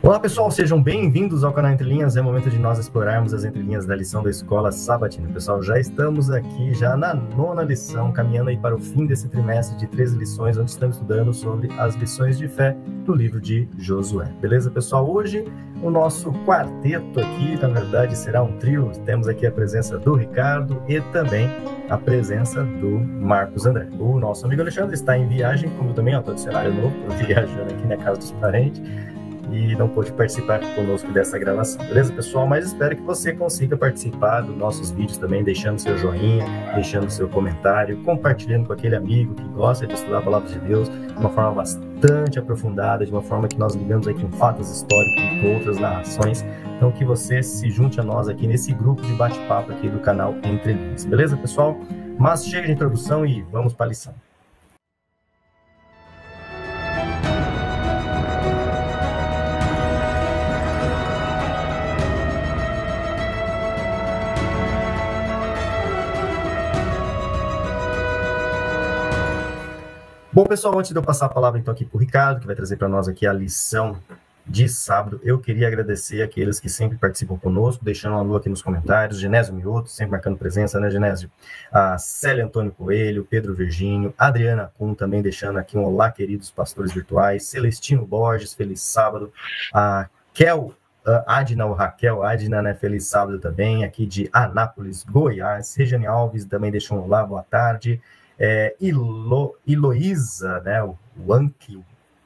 Olá pessoal, sejam bem-vindos ao canal Entre Linhas. É momento de nós explorarmos as entrelinhas da lição da Escola Sabatina. Pessoal, já estamos aqui já na 9ª lição, caminhando aí para o fim desse trimestre de 13 lições, onde estamos estudando sobre as lições de fé do livro de Josué. Beleza, pessoal? Hoje o nosso quarteto aqui, na verdade, será um trio. Temos aqui a presença do Ricardo e também a presença do Marcos André. O nosso amigo Alexandre está em viagem, como eu também, estou de cenário novo, viajando aqui na casa dos parentes, e não pôde participar conosco dessa gravação, beleza, pessoal? Mas espero que você consiga participar dos nossos vídeos também, deixando seu joinha, deixando seu comentário, compartilhando com aquele amigo que gosta de estudar a Palavra de Deus de uma forma bastante aprofundada, de uma forma que nós ligamos aqui com fatos históricos e com outras narrações. Então, que você se junte a nós aqui nesse grupo de bate-papo aqui do canal Entre Linhas, beleza, pessoal? Mas chega de introdução e vamos para a lição. Bom, pessoal, antes de eu passar a palavra então aqui para o Ricardo, que vai trazer para nós aqui a lição de sábado, eu queria agradecer aqueles que sempre participam conosco, deixando um alô aqui nos comentários, Genésio Mioto, sempre marcando presença, né, Genésio? A Célia Antônio Coelho, Pedro Virgínio, Adriana Kuhn também deixando aqui um olá, queridos pastores virtuais, Celestino Borges, feliz sábado, a Adna, ou Raquel Adna, né, feliz sábado também, aqui de Anápolis, Goiás, Regiane Alves também deixou um olá, boa tarde, Heloísa, né, o Wanke,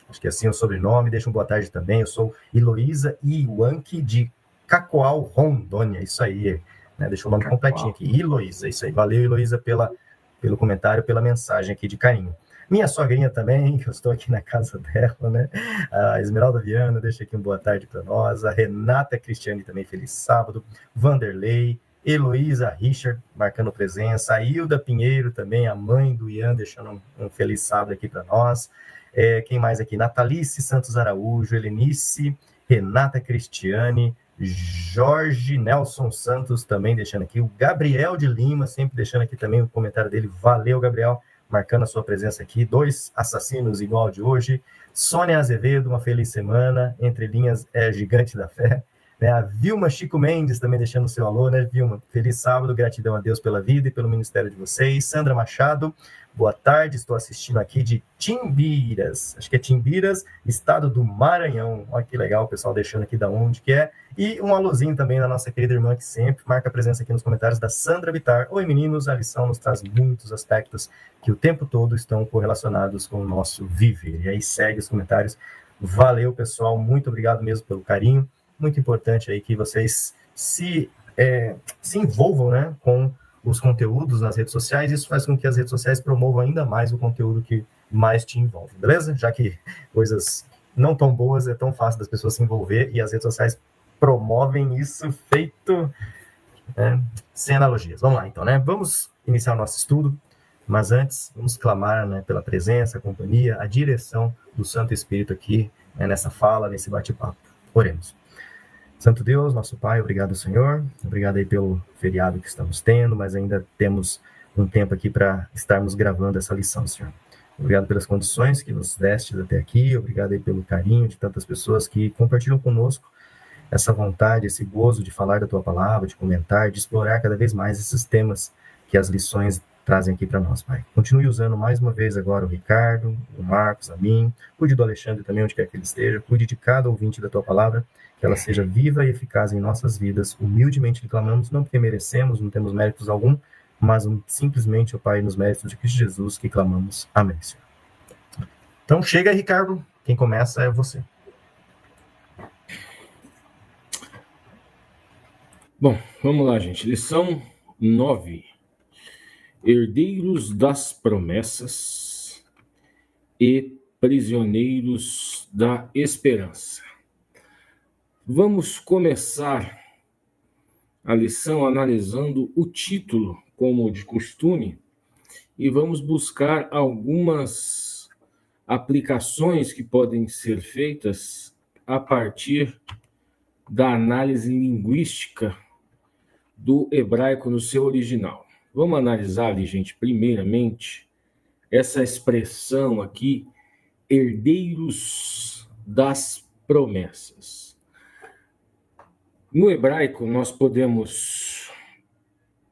acho que é assim o sobrenome, deixa um boa tarde também, eu sou Heloísa Wanke de Cacoal, Rondônia, isso aí, né, deixa o nome completinho aqui, Heloísa, isso aí, valeu Heloísa pelo comentário, pela mensagem aqui de carinho. Minha sogrinha também, que eu estou aqui na casa dela, né, a Esmeralda Viana, deixa aqui um boa tarde para nós, a Renata Cristiane também, feliz sábado, Vanderlei, Heloísa Richard, marcando presença, a Hilda Pinheiro também, a mãe do Ian, deixando um feliz sábado aqui para nós. Quem mais aqui? Natalice Santos Araújo, Helenice, Renata Cristiane, Jorge Nelson Santos também deixando aqui, o Gabriel de Lima, sempre deixando aqui também o comentário dele, valeu Gabriel, marcando a sua presença aqui, 2 assassinos igual de hoje, Sônia Azevedo, uma feliz semana, Entre Linhas é gigante da fé, né, a Vilma Chico Mendes também deixando o seu alô, né, Vilma? Feliz sábado, gratidão a Deus pela vida e pelo ministério de vocês. Sandra Machado, boa tarde, estou assistindo aqui de Timbiras, acho que é Timbiras, estado do Maranhão. Olha que legal, o pessoal deixando aqui da onde que é. E um alôzinho também da nossa querida irmã que sempre marca a presença aqui nos comentários, da Sandra Vitar. Oi meninos, a lição nos traz muitos aspectos que o tempo todo estão correlacionados com o nosso viver. E aí segue os comentários. Valeu, pessoal, muito obrigado mesmo pelo carinho. Muito importante aí que vocês se envolvam, né, com os conteúdos nas redes sociais. Isso faz com que as redes sociais promovam ainda mais o conteúdo que mais te envolve, beleza? Já que coisas não tão boas é tão fácil das pessoas se envolver e as redes sociais promovem isso feito, né, sem analogias. Vamos lá, então, né? Vamos iniciar o nosso estudo, mas antes vamos clamar, né, pela presença, a companhia, a direção do Santo Espírito aqui, né, nessa fala, nesse bate-papo. Oremos. Santo Deus, nosso Pai, obrigado, Senhor. Obrigado aí pelo feriado que estamos tendo, mas ainda temos um tempo aqui para estarmos gravando essa lição, Senhor. Obrigado pelas condições que nos deste até aqui. Obrigado aí pelo carinho de tantas pessoas que compartilham conosco essa vontade, esse gozo de falar da Tua palavra, de comentar, de explorar cada vez mais esses temas que as lições trazem aqui para nós, Pai. Continue usando mais uma vez agora o Ricardo, o Marcos, a mim. Cuide do Alexandre também, onde quer que ele esteja. Cuide de cada ouvinte da Tua palavra, que ela seja viva e eficaz em nossas vidas. Humildemente lhe clamamos, não porque merecemos, não temos méritos algum, mas simplesmente, ó Pai, nos méritos de Cristo Jesus que clamamos. Amém, Senhor. Então, chega aí, Ricardo. Quem começa é você. Bom, vamos lá, gente. Lição 9. Herdeiros das promessas e prisioneiros da esperança. Vamos começar a lição analisando o título, como de costume, e vamos buscar algumas aplicações que podem ser feitas a partir da análise linguística do hebraico no seu original. Vamos analisar ali, gente, primeiramente, essa expressão aqui, herdeiros das promessas. No hebraico, nós podemos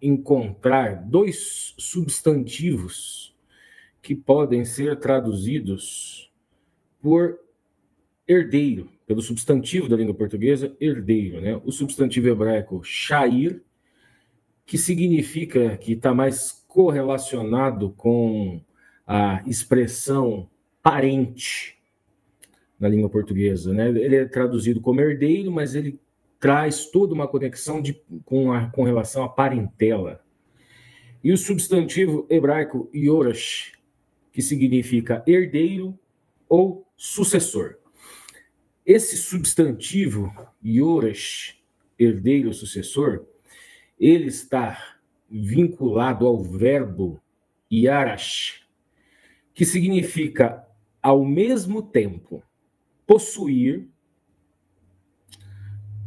encontrar dois substantivos que podem ser traduzidos por herdeiro, pelo substantivo da língua portuguesa, herdeiro, né? O substantivo hebraico shair, que significa que está mais correlacionado com a expressão parente na língua portuguesa, né? Ele é traduzido como herdeiro, mas ele traz toda uma conexão com relação à parentela. E o substantivo hebraico yorash, que significa herdeiro ou sucessor. Esse substantivo yorash, herdeiro ou sucessor, ele está vinculado ao verbo yarash, que significa ao mesmo tempo possuir,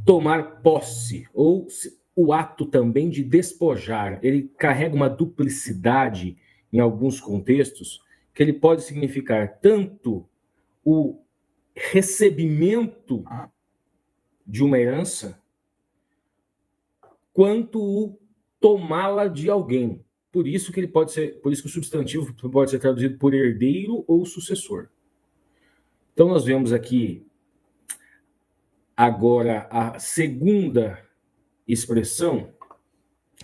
tomar posse, ou o ato também de despojar. Ele carrega uma duplicidade em alguns contextos, que ele pode significar tanto o recebimento de uma herança, quanto o tomá-la de alguém. Por isso que o substantivo pode ser traduzido por herdeiro ou sucessor. Então nós vemos aqui agora a segunda expressão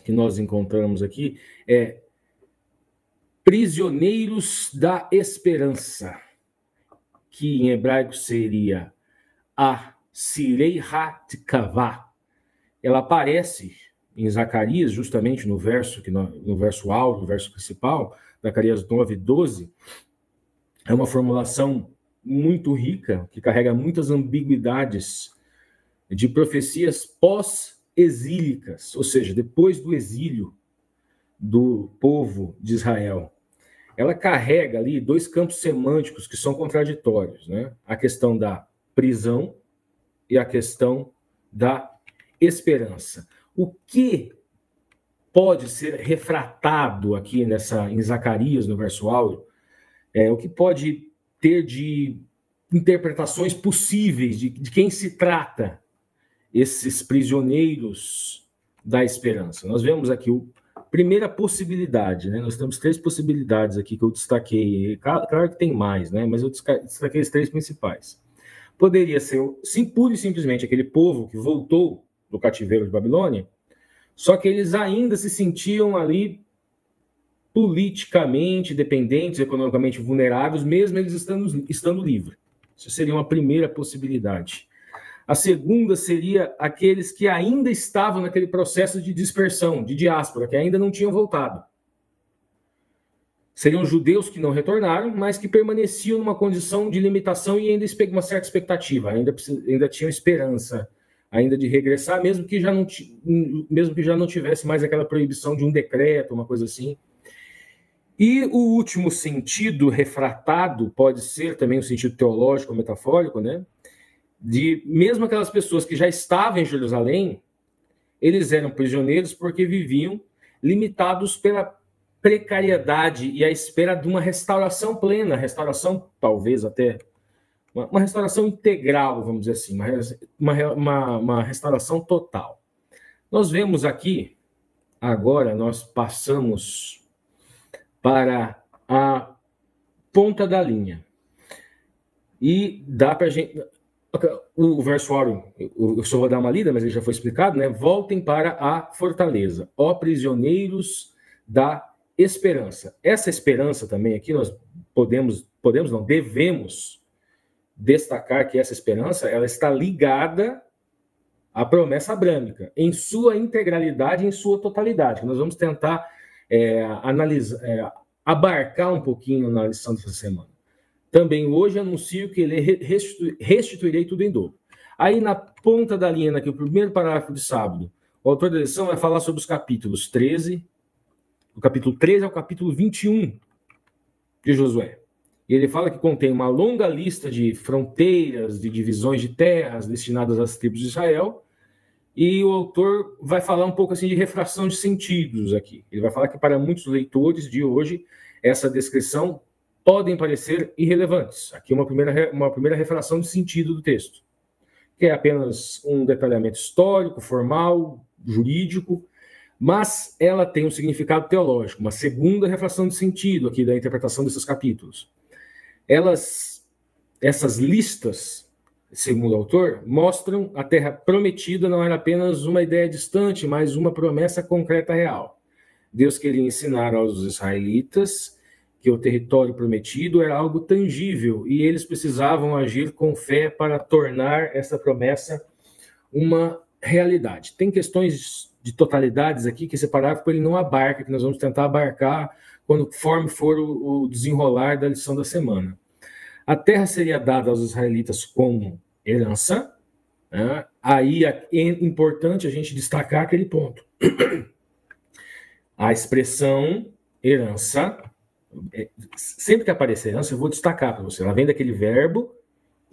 que nós encontramos aqui é prisioneiros da esperança, que em hebraico seria a Sirei HaTkavá. Ela aparece em Zacarias, justamente no verso áureo, no verso principal, Zacarias 9:12. É uma formulação muito rica, que carrega muitas ambiguidades de profecias pós-exílicas, ou seja, depois do exílio do povo de Israel. Ela carrega ali dois campos semânticos que são contraditórios, né? A questão da prisão e a questão da esperança. O que pode ser refratado aqui em Zacarias, no verso áureo, o que pode ter de interpretações possíveis de quem se trata esses prisioneiros da esperança. Nós vemos aqui a primeira possibilidade, né? Nós temos 3 possibilidades aqui que eu destaquei. Claro que tem mais, né? Mas eu destaquei as 3 principais. Poderia ser pura e simplesmente aquele povo que voltou do cativeiro de Babilônia, só que eles ainda se sentiam ali politicamente dependentes, economicamente vulneráveis, mesmo eles estando livres. Isso seria uma primeira possibilidade. A segunda seria aqueles que ainda estavam naquele processo de dispersão, de diáspora, que ainda não tinham voltado. Seriam judeus que não retornaram, mas que permaneciam numa condição de limitação e ainda uma certa expectativa, ainda tinham esperança ainda de regressar, mesmo que já não tivesse mais aquela proibição de um decreto, uma coisa assim. E o último sentido refratado pode ser também o sentido teológico, metafórico, né? De mesmo aquelas pessoas que já estavam em Jerusalém, eles eram prisioneiros porque viviam limitados pela precariedade e à espera de uma restauração plena, restauração talvez até uma restauração integral, vamos dizer assim, uma restauração total. Nós vemos aqui, agora nós passamos para a ponta da linha. E dá para a gente... O verso áureo, eu só vou dar uma lida, mas ele já foi explicado, né? Voltem para a fortaleza, ó prisioneiros da esperança. Essa esperança também aqui nós devemos destacar que essa esperança ela está ligada à promessa abrâmica, em sua integralidade, em sua totalidade. Nós vamos tentar abarcar um pouquinho na lição dessa semana. Também hoje anuncio que ele restituirei tudo em dobro. Aí na ponta da linha, aqui, o primeiro parágrafo de sábado, o autor da lição vai falar sobre os capítulos 13, do capítulo 13 ao capítulo 21 de Josué. E ele fala que contém uma longa lista de fronteiras, de divisões de terras destinadas às tribos de Israel, e o autor vai falar um pouco assim de refração de sentidos aqui. Ele vai falar que para muitos leitores de hoje, essa descrição podem parecer irrelevantes. Aqui uma primeira refração de sentido do texto. que é apenas um detalhamento histórico, formal, jurídico, mas ela tem um significado teológico, uma segunda refração de sentido aqui da interpretação desses capítulos. Essas listas, segundo o autor, mostram a terra prometida não era apenas uma ideia distante, mas uma promessa concreta real. Deus queria ensinar aos israelitas que o território prometido era algo tangível e eles precisavam agir com fé para tornar essa promessa uma realidade. Tem questões de totalidades aqui que esse parágrafo ele não abarca, que nós vamos tentar abarcar conforme for o desenrolar da lição da semana. A terra seria dada aos israelitas como herança, né? Aí é importante a gente destacar aquele ponto. A expressão herança, sempre que aparecer herança, eu vou destacar para você. Ela vem daquele verbo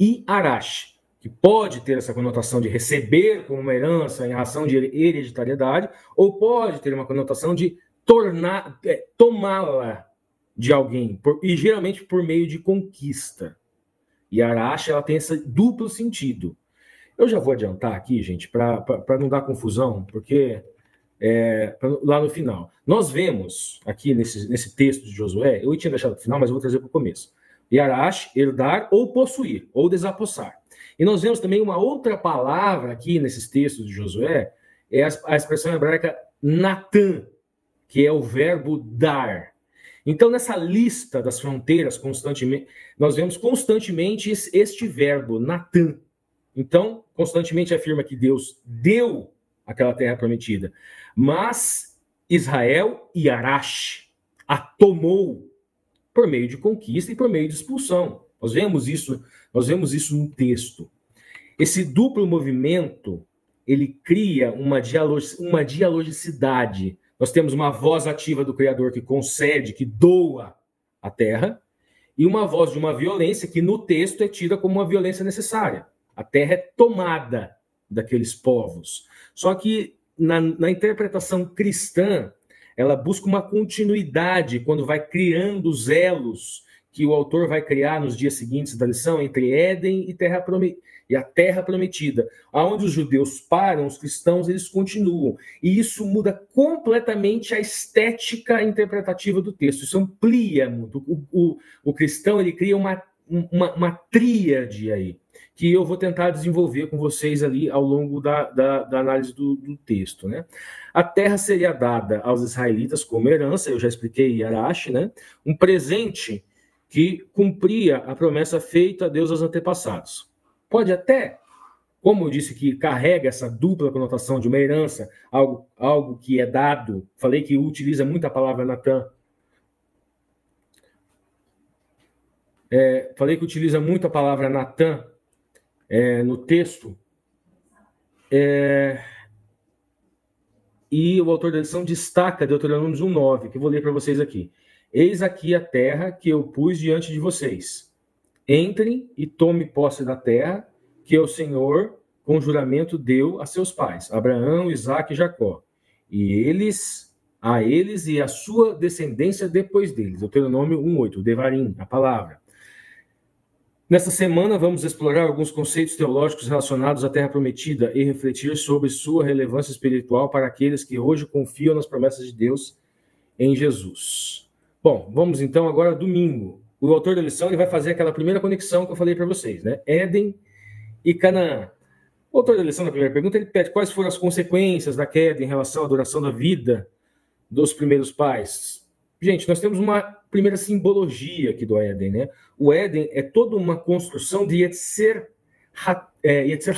Yarash, que pode ter essa conotação de receber como uma herança em razão de hereditariedade, ou pode ter uma conotação de tomá-la de alguém, e geralmente por meio de conquista. E Arash, ela tem esse duplo sentido. Eu já vou adiantar aqui, gente, para não dar confusão, porque lá no final. Nós vemos aqui nesse texto de Josué, eu tinha deixado no final, mas eu vou trazer para o começo. Yarash, herdar ou possuir, ou desapossar. E nós vemos também uma outra palavra aqui nesses textos de Josué, é a expressão hebraica Natan, que é o verbo dar. Então, nessa lista das fronteiras, constantemente, nós vemos constantemente este verbo, Natan. Então, constantemente afirma que Deus deu aquela terra prometida. Mas Israel, Yarash, a tomou por meio de conquista e por meio de expulsão. Nós vemos isso no texto. Esse duplo movimento, ele cria uma dialogicidade. Nós temos uma voz ativa do Criador que concede, que doa a terra, e uma voz de uma violência que no texto é tida como uma violência necessária. A terra é tomada daqueles povos. Só que na interpretação cristã, ela busca uma continuidade quando vai criando os elos que o autor vai criar nos dias seguintes da lição entre Éden e a terra prometida. Aonde os judeus param, os cristãos eles continuam. E isso muda completamente a estética interpretativa do texto. Isso amplia muito. O cristão ele cria uma tríade aí, que eu vou tentar desenvolver com vocês ali ao longo da análise do texto, né? A terra seria dada aos israelitas como herança, eu já expliquei Yarash, né? Um presente que cumpria a promessa feita a Deus aos antepassados. Pode até, como eu disse, que carrega essa dupla conotação de uma herança, algo que é dado. Falei que utiliza muito a palavra Natan. Falei que utiliza muito a palavra Natan no texto. E o autor da lição destaca Deuteronômio 1:9, que eu vou ler para vocês aqui. Eis aqui a terra que eu pus diante de vocês. Entrem e tome posse da terra que o Senhor, com juramento, deu a seus pais, Abraão, Isaque e Jacó. E a eles e a sua descendência depois deles. Deuteronômio 1:8, Devarim, a palavra. Nessa semana, vamos explorar alguns conceitos teológicos relacionados à Terra Prometida e refletir sobre sua relevância espiritual para aqueles que hoje confiam nas promessas de Deus em Jesus. Bom, vamos então agora domingo. O autor da lição ele vai fazer aquela primeira conexão que eu falei para vocês, né? Éden e Canaã. O autor da lição, na primeira pergunta, ele pede quais foram as consequências da queda em relação à duração da vida dos primeiros pais. Gente, nós temos uma primeira simbologia aqui do Éden, né? O Éden é toda uma construção de Yetzer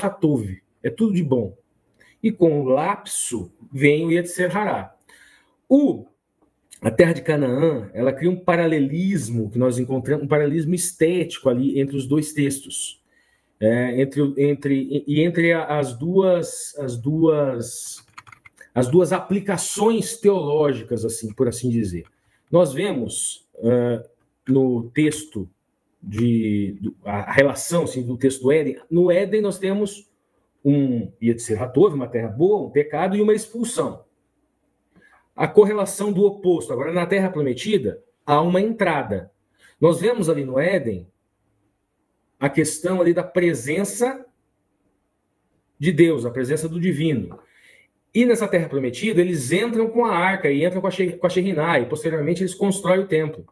Hatov, é tudo de bom. E com o lapso vem o Yetzer Hará. A terra de Canaã, ela cria um paralelismo que nós encontramos, um paralelismo estético ali entre os dois textos, entre as duas aplicações teológicas, assim, por assim dizer. Nós vemos no texto a relação assim, do texto do Éden. No Éden nós temos um Yetzer Hatov, uma terra boa, um pecado e uma expulsão. A correlação do oposto. Agora, na Terra Prometida, há uma entrada. Nós vemos ali no Éden a questão ali da presença de Deus, a presença do divino. E nessa terra prometida, eles entram com a arca e entram com a Shekhinah, e posteriormente eles constroem o templo.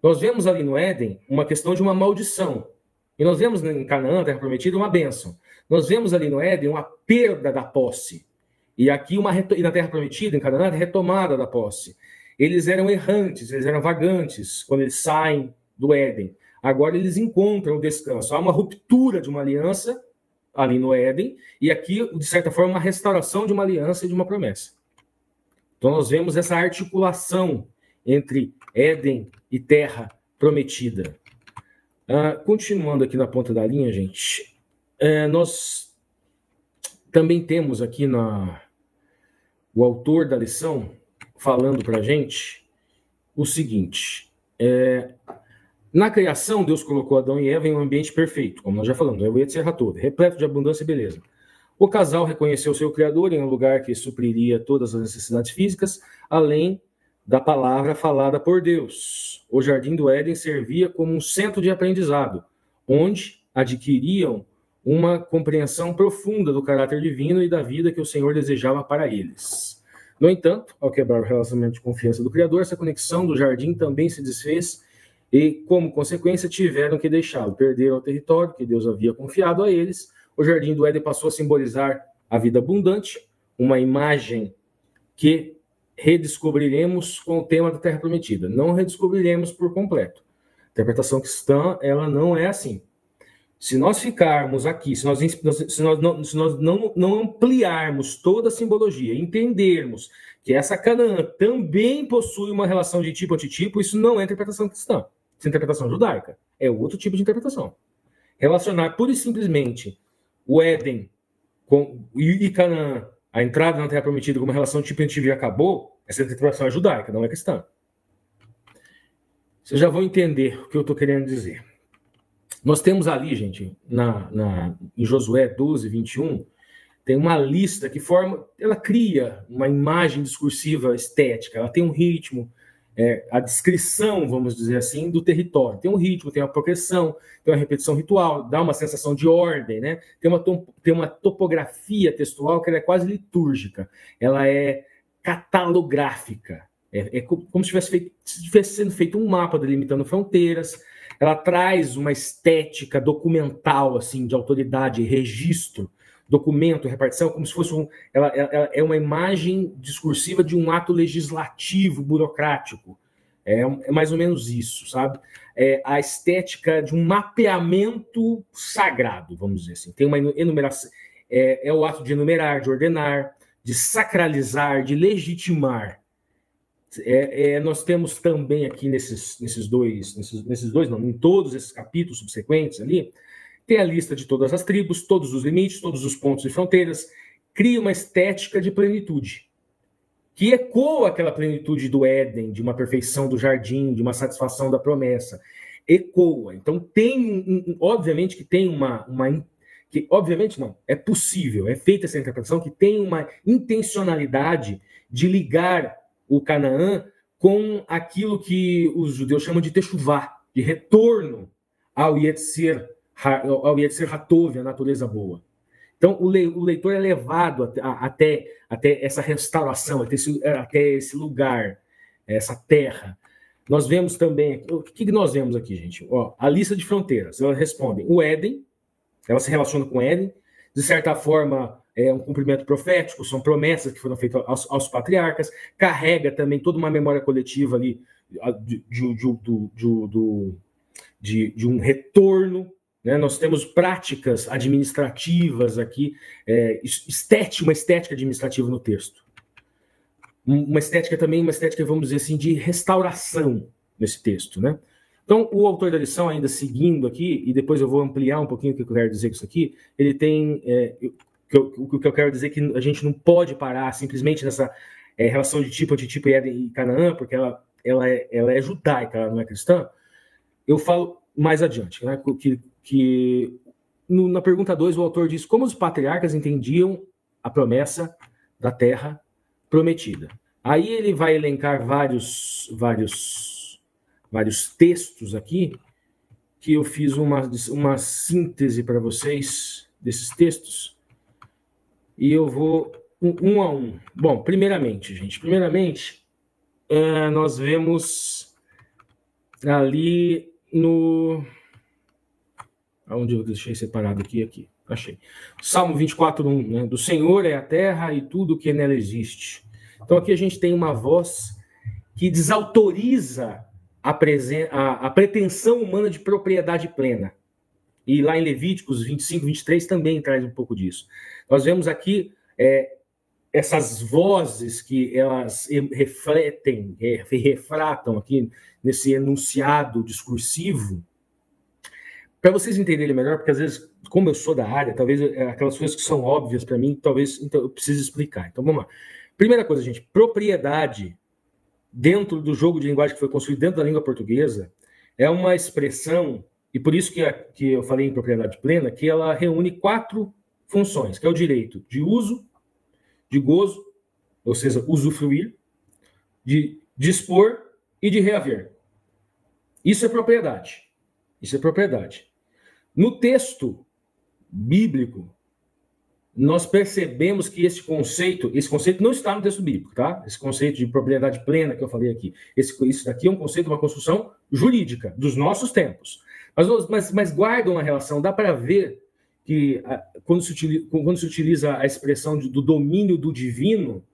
Nós vemos ali no Éden uma questão de uma maldição. E nós vemos em Canaã, terra prometida, uma bênção. Nós vemos ali no Éden uma perda da posse. E aqui e na terra prometida, em Canaã, a retomada da posse. Eles eram errantes, eles eram vagantes quando eles saem do Éden. Agora eles encontram o descanso. Há uma ruptura de uma aliança ali no Éden, e aqui, de certa forma, uma restauração de uma aliança e de uma promessa. Então nós vemos essa articulação entre Éden e terra prometida. Continuando aqui na ponta da linha, gente, nós também temos aqui o autor da lição falando para a gente o seguinte: na criação, Deus colocou Adão e Eva em um ambiente perfeito, como nós já falamos, o Yetzer HaTov, repleto de abundância e beleza. O casal reconheceu seu Criador em um lugar que supriria todas as necessidades físicas, além da palavra falada por Deus. O Jardim do Éden servia como um centro de aprendizado, onde adquiriam uma compreensão profunda do caráter divino e da vida que o Senhor desejava para eles. No entanto, ao quebrar o relacionamento de confiança do Criador, essa conexão do jardim também se desfez e, como consequência, tiveram que deixá-lo. Perderam o território que Deus havia confiado a eles. O Jardim do Éden passou a simbolizar a vida abundante, uma imagem que redescobriremos com o tema da Terra Prometida. Não redescobriremos por completo. A interpretação cristã, ela não é assim. Se nós ficarmos aqui, se nós não ampliarmos toda a simbologia, entendermos que essa Canaã também possui uma relação de tipo antitipo, isso não é interpretação cristã. Isso é interpretação judaica. É outro tipo de interpretação. Relacionar pura e simplesmente o Éden e Canaã, a entrada na Terra Prometida, como uma relação de tipo antitipo e acabou, essa interpretação é judaica, não é cristã. Vocês já vão entender o que eu estou querendo dizer. Nós temos ali, gente, em Josué 12, 21, tem uma lista que ela cria uma imagem discursiva estética, ela tem um ritmo, a descrição, vamos dizer assim, do território. Tem um ritmo, tem uma progressão, tem uma repetição ritual, dá uma sensação de ordem, né? Tem uma topografia textual que ela é quase litúrgica, ela é catalográfica, como se tivesse sendo feito um mapa delimitando fronteiras. Ela traz uma estética documental, assim, de autoridade, registro, documento, repartição, como se fosse ela é uma imagem discursiva de um ato legislativo, burocrático. É mais ou menos isso, sabe? É a estética de um mapeamento sagrado, vamos dizer assim. Tem uma enumeração, é o ato de enumerar, de ordenar, de sacralizar, de legitimar. Nós temos também aqui em todos esses capítulos subsequentes ali, tem a lista de todas as tribos, todos os limites, todos os pontos e fronteiras, cria uma estética de plenitude, que ecoa aquela plenitude do Éden, de uma perfeição do jardim, de uma satisfação da promessa, ecoa. Então obviamente que tem que obviamente não, é possível, é feita essa interpretação que tem uma intencionalidade de ligar o Canaã com aquilo que os judeus chamam de Teshuvá, de retorno ao Yetzer HaTov, a natureza boa. Então, o leitor é levado até essa restauração, até esse lugar, essa terra. Nós vemos também, o que nós vemos aqui, gente? A lista de fronteiras, elas respondem o Éden, ela se relaciona com o Éden, de certa forma, é um cumprimento profético, são promessas que foram feitas aos patriarcas, carrega também toda uma memória coletiva ali de um retorno, né? Nós temos práticas administrativas aqui, uma estética administrativa no texto. Uma estética, vamos dizer assim, de restauração nesse texto, né? Então, o autor da lição, ainda seguindo aqui, e depois eu vou ampliar um pouquinho o que eu quero dizer com isso aqui, ele tem... O que eu quero dizer é que a gente não pode parar simplesmente nessa relação de tipo, antitipo e Canaã, porque ela é judaica, ela não é cristã. Eu falo mais adiante, né, na pergunta 2, o autor diz como os patriarcas entendiam a promessa da terra prometida. Aí ele vai elencar vários textos aqui, que eu fiz uma síntese para vocês desses textos e eu vou um a um. Bom, primeiramente, gente, nós vemos ali no... Onde eu deixei separado aqui. Achei. Salmo 24:1, né? Do Senhor é a terra e tudo que nela existe. Então aqui a gente tem uma voz que desautoriza a pretensão humana de propriedade plena. E lá em Levíticos 25, 23 também traz um pouco disso. Nós vemos aqui essas vozes que elas refratam aqui nesse enunciado discursivo, para vocês entenderem melhor, porque às vezes, como eu sou da área, talvez aquelas coisas que são óbvias para mim, talvez então, eu precise explicar. Então vamos lá. Primeira coisa, gente, propriedade, dentro do jogo de linguagem que foi construído dentro da língua portuguesa, é uma expressão, e por isso que eu falei em propriedade plena, que ela reúne 4 funções, que é o direito de uso, de gozo, ou seja, usufruir, de dispor e de reaver. Isso é propriedade. No texto bíblico, nós percebemos que esse conceito não está no texto bíblico, tá? Esse conceito de propriedade plena que eu falei aqui. Isso daqui é um conceito, uma construção jurídica dos nossos tempos. Mas guardam uma relação, dá para ver que quando se utiliza a expressão do domínio do divino,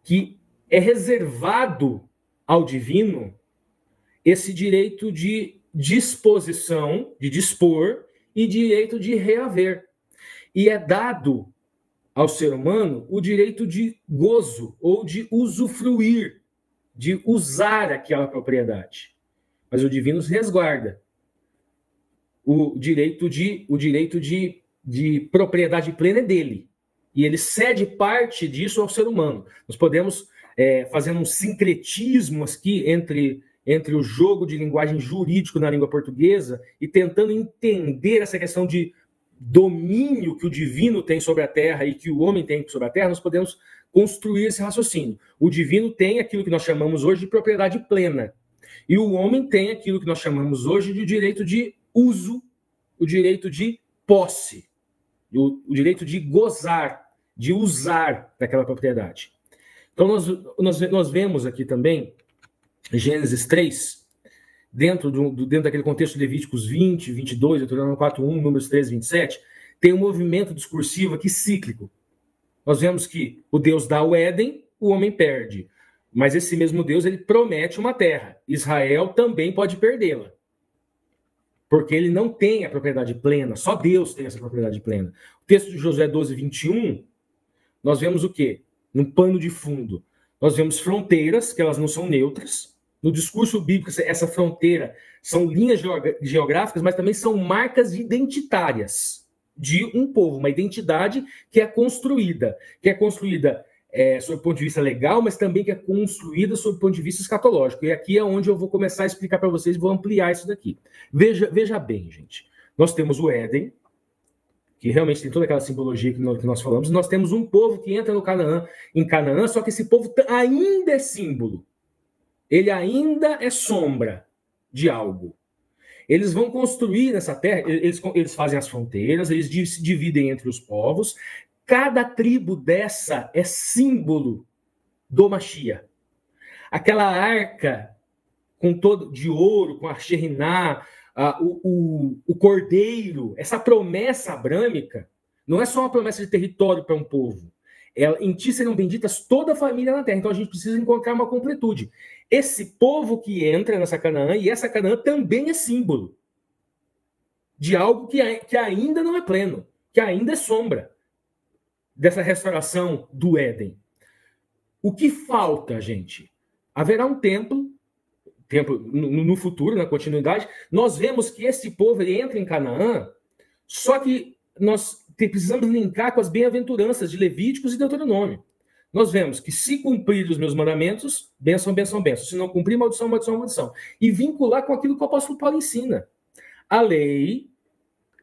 que é reservado ao divino esse direito de disposição, de dispor, e direito de reaver. E é dado ao ser humano o direito de gozo, ou de usufruir, de usar aquela propriedade. Mas o divino resguarda o direito de propriedade plena é dele. E ele cede parte disso ao ser humano. Nós podemos fazer um sincretismo aqui entre o jogo de linguagem jurídico na língua portuguesa e tentando entender essa questão de domínio que o divino tem sobre a terra e que o homem tem sobre a terra, nós podemos construir esse raciocínio. O divino tem aquilo que nós chamamos hoje de propriedade plena. E o homem tem aquilo que nós chamamos hoje de direito de uso, o direito de posse, o direito de gozar, de usar daquela propriedade. Então nós vemos aqui também Gênesis 3, dentro daquele contexto de Levíticos 20, 22, Deuteronômio 4:1, Números 13, 27, tem um movimento discursivo aqui cíclico. Nós vemos que o Deus dá o Éden, o homem perde. Mas esse mesmo Deus, ele promete uma terra. Israel também pode perdê-la. Porque ele não tem a propriedade plena, só Deus tem essa propriedade plena. O texto de Josué 12, 21, nós vemos o quê? No pano de fundo. Nós vemos fronteiras, que elas não são neutras. No discurso bíblico, essa fronteira são linhas geográficas, mas também são marcas identitárias de um povo, uma identidade que é construída sob o ponto de vista legal, mas também que é construída sob o ponto de vista escatológico. E aqui é onde eu vou começar a explicar para vocês e vou ampliar isso daqui. Veja bem, gente. Nós temos o Éden, que realmente tem toda aquela simbologia que nós falamos. Nós temos um povo que entra em Canaã, só que esse povo ainda é símbolo. Ele ainda é sombra de algo. Eles vão construir nessa terra, eles fazem as fronteiras, eles se dividem entre os povos. Cada tribo dessa é símbolo do Mashiach. Aquela arca de ouro, com a Sheriná, o cordeiro, essa promessa abrâmica, não é só uma promessa de território para um povo. Em ti serão benditas toda a família na terra. Então a gente precisa encontrar uma completude. Esse povo que entra nessa Canaã, e essa Canaã também é símbolo de algo que ainda não é pleno, que ainda é sombra dessa restauração do Éden. O que falta, gente? Haverá um templo no futuro, na continuidade. Nós vemos que esse povo ele entra em Canaã, só que nós precisamos linkar com as bem-aventuranças de Levíticos e Deuteronômio. Nós vemos que se cumprir os meus mandamentos, bênção, bênção, bênção. Se não cumprir, maldição, maldição, maldição. E vincular com aquilo que o apóstolo Paulo ensina. A lei,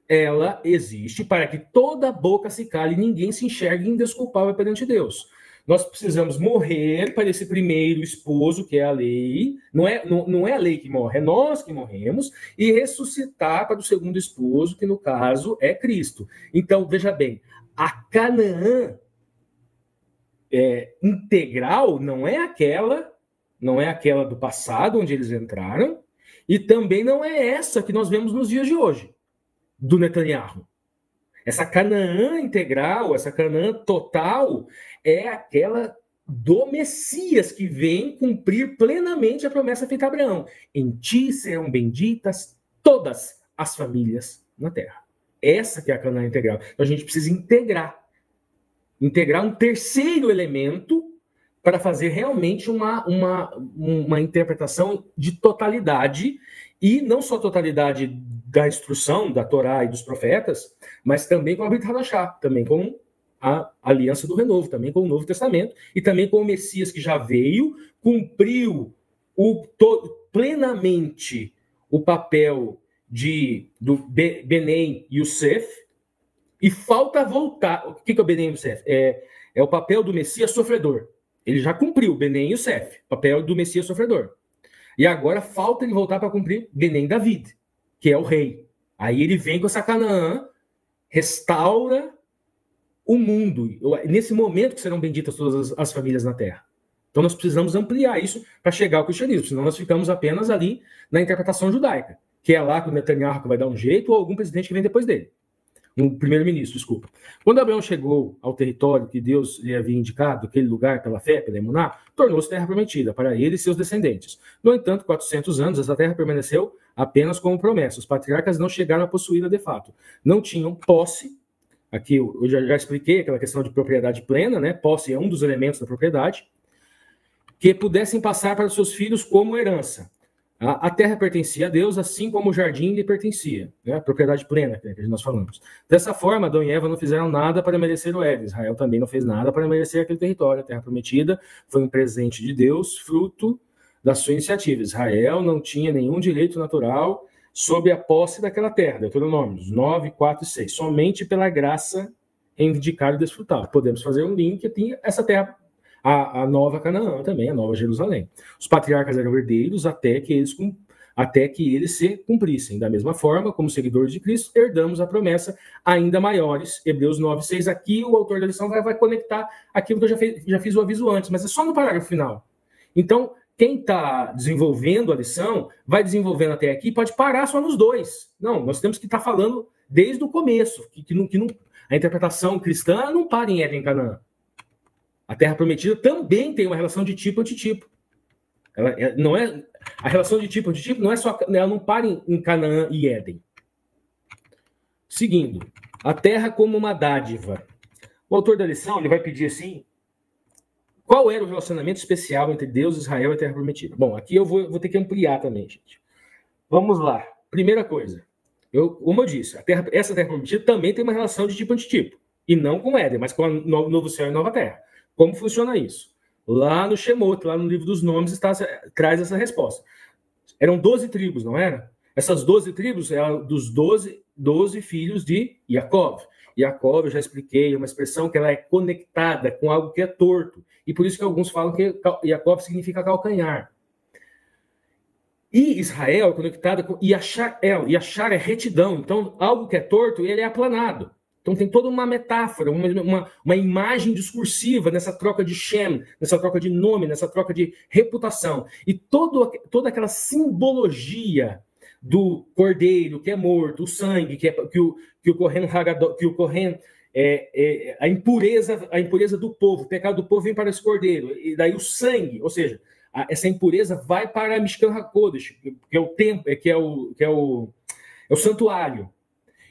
ela existe para que toda boca se cale e ninguém se enxergue indesculpável perante Deus. Nós precisamos morrer para esse primeiro esposo, que é a lei. Não é a lei que morre, é nós que morremos, e ressuscitar para o segundo esposo, que no caso é Cristo. Então, veja bem, a Canaã integral não é aquela do passado, onde eles entraram, e também não é essa que nós vemos nos dias de hoje, do Netanyahu. Essa Canaã integral, essa Canaã total, é aquela do Messias, que vem cumprir plenamente a promessa feita a Abraão. Em ti serão benditas todas as famílias na terra. Essa que é a Canaã integral. Então a gente precisa integrar um terceiro elemento para fazer realmente uma interpretação de totalidade, e não só totalidade da instrução da Torá e dos profetas, mas também com a Brit Hadashah, também com a aliança do renovo, também com o Novo Testamento, e também com o Messias, que já veio, cumpriu plenamente o papel do Benem Yosef, e falta voltar. O que é o Benem Yosef? É o papel do Messias sofredor. Ele já cumpriu Benem Yosef, papel do Messias sofredor. E agora falta ele voltar para cumprir Benem David, que é o rei. Aí ele vem com essa Canaã, restaura o mundo. Nesse momento que serão benditas todas as famílias na terra. Então nós precisamos ampliar isso para chegar ao cristianismo, senão nós ficamos apenas ali na interpretação judaica, que é lá que o Netanyahu que vai dar um jeito, ou algum presidente que vem depois dele. Um primeiro-ministro, desculpa. Quando Abraão chegou ao território que Deus lhe havia indicado, aquele lugar pela fé, pela emuná, tornou-se terra prometida para ele e seus descendentes. No entanto, 400 anos, essa terra permaneceu apenas como promessa. Os patriarcas não chegaram a possuí-la de fato. Não tinham posse. Aqui eu já expliquei aquela questão de propriedade plena, né? Posse é um dos elementos da propriedade, que pudessem passar para os seus filhos como herança. A terra pertencia a Deus, assim como o jardim lhe pertencia, né? A propriedade plena que nós falamos. Dessa forma, Adão e Eva não fizeram nada para merecer o Éden. Israel também não fez nada para merecer aquele território. A terra prometida foi um presente de Deus, fruto da sua iniciativa. Israel não tinha nenhum direito natural sobre a posse daquela terra. Deuteronômios 9, 4 e 6. Somente pela graça reivindicar e desfrutar. Podemos fazer um link aqui, essa terra, a nova Canaã também, a nova Jerusalém. Os patriarcas eram herdeiros até que eles se cumprissem. Da mesma forma, como seguidores de Cristo, herdamos a promessa ainda maiores. Hebreus 9, 6. Aqui o autor da lição vai conectar aquilo que eu já fiz o aviso antes, mas é só no parágrafo final. Então, quem está desenvolvendo a lição, vai desenvolvendo até aqui, pode parar só nos dois. Não, nós temos que estar falando desde o começo, a interpretação cristã não para em Éden e Canaã. A terra prometida também tem uma relação de tipo antitipo. A relação de tipo antitipo não é só, ela não para em Canaã e Éden. Seguindo, a terra como uma dádiva. O autor da lição ele vai pedir assim: qual era o relacionamento especial entre Deus, Israel e a terra prometida? Bom, aqui eu vou ter que ampliar também, gente. Vamos lá. Primeira coisa, como eu disse, essa terra prometida também tem uma relação de tipo antitipo. E não com Éden, mas com o novo céu e nova terra. Como funciona isso? Lá no Shemot, lá no livro dos nomes, traz essa resposta. Eram 12 tribos, não era? Essas 12 tribos eram dos 12 filhos de Jacob. Jacob, eu já expliquei, é uma expressão que ela é conectada com algo que é torto. E por isso que alguns falam que Jacob significa calcanhar. E Israel é conectada com Yashar é retidão. Então, algo que é torto, ele é aplanado. Então tem toda uma metáfora, uma imagem discursiva nessa troca de Shem, nessa troca de nome, nessa troca de reputação. E toda aquela simbologia do cordeiro que é morto, o sangue, que o Kohen a impureza do povo, o pecado do povo vem para esse cordeiro. E daí o sangue, ou seja, essa impureza vai para Mishkan HaKodesh, que é o templo, que é o santuário.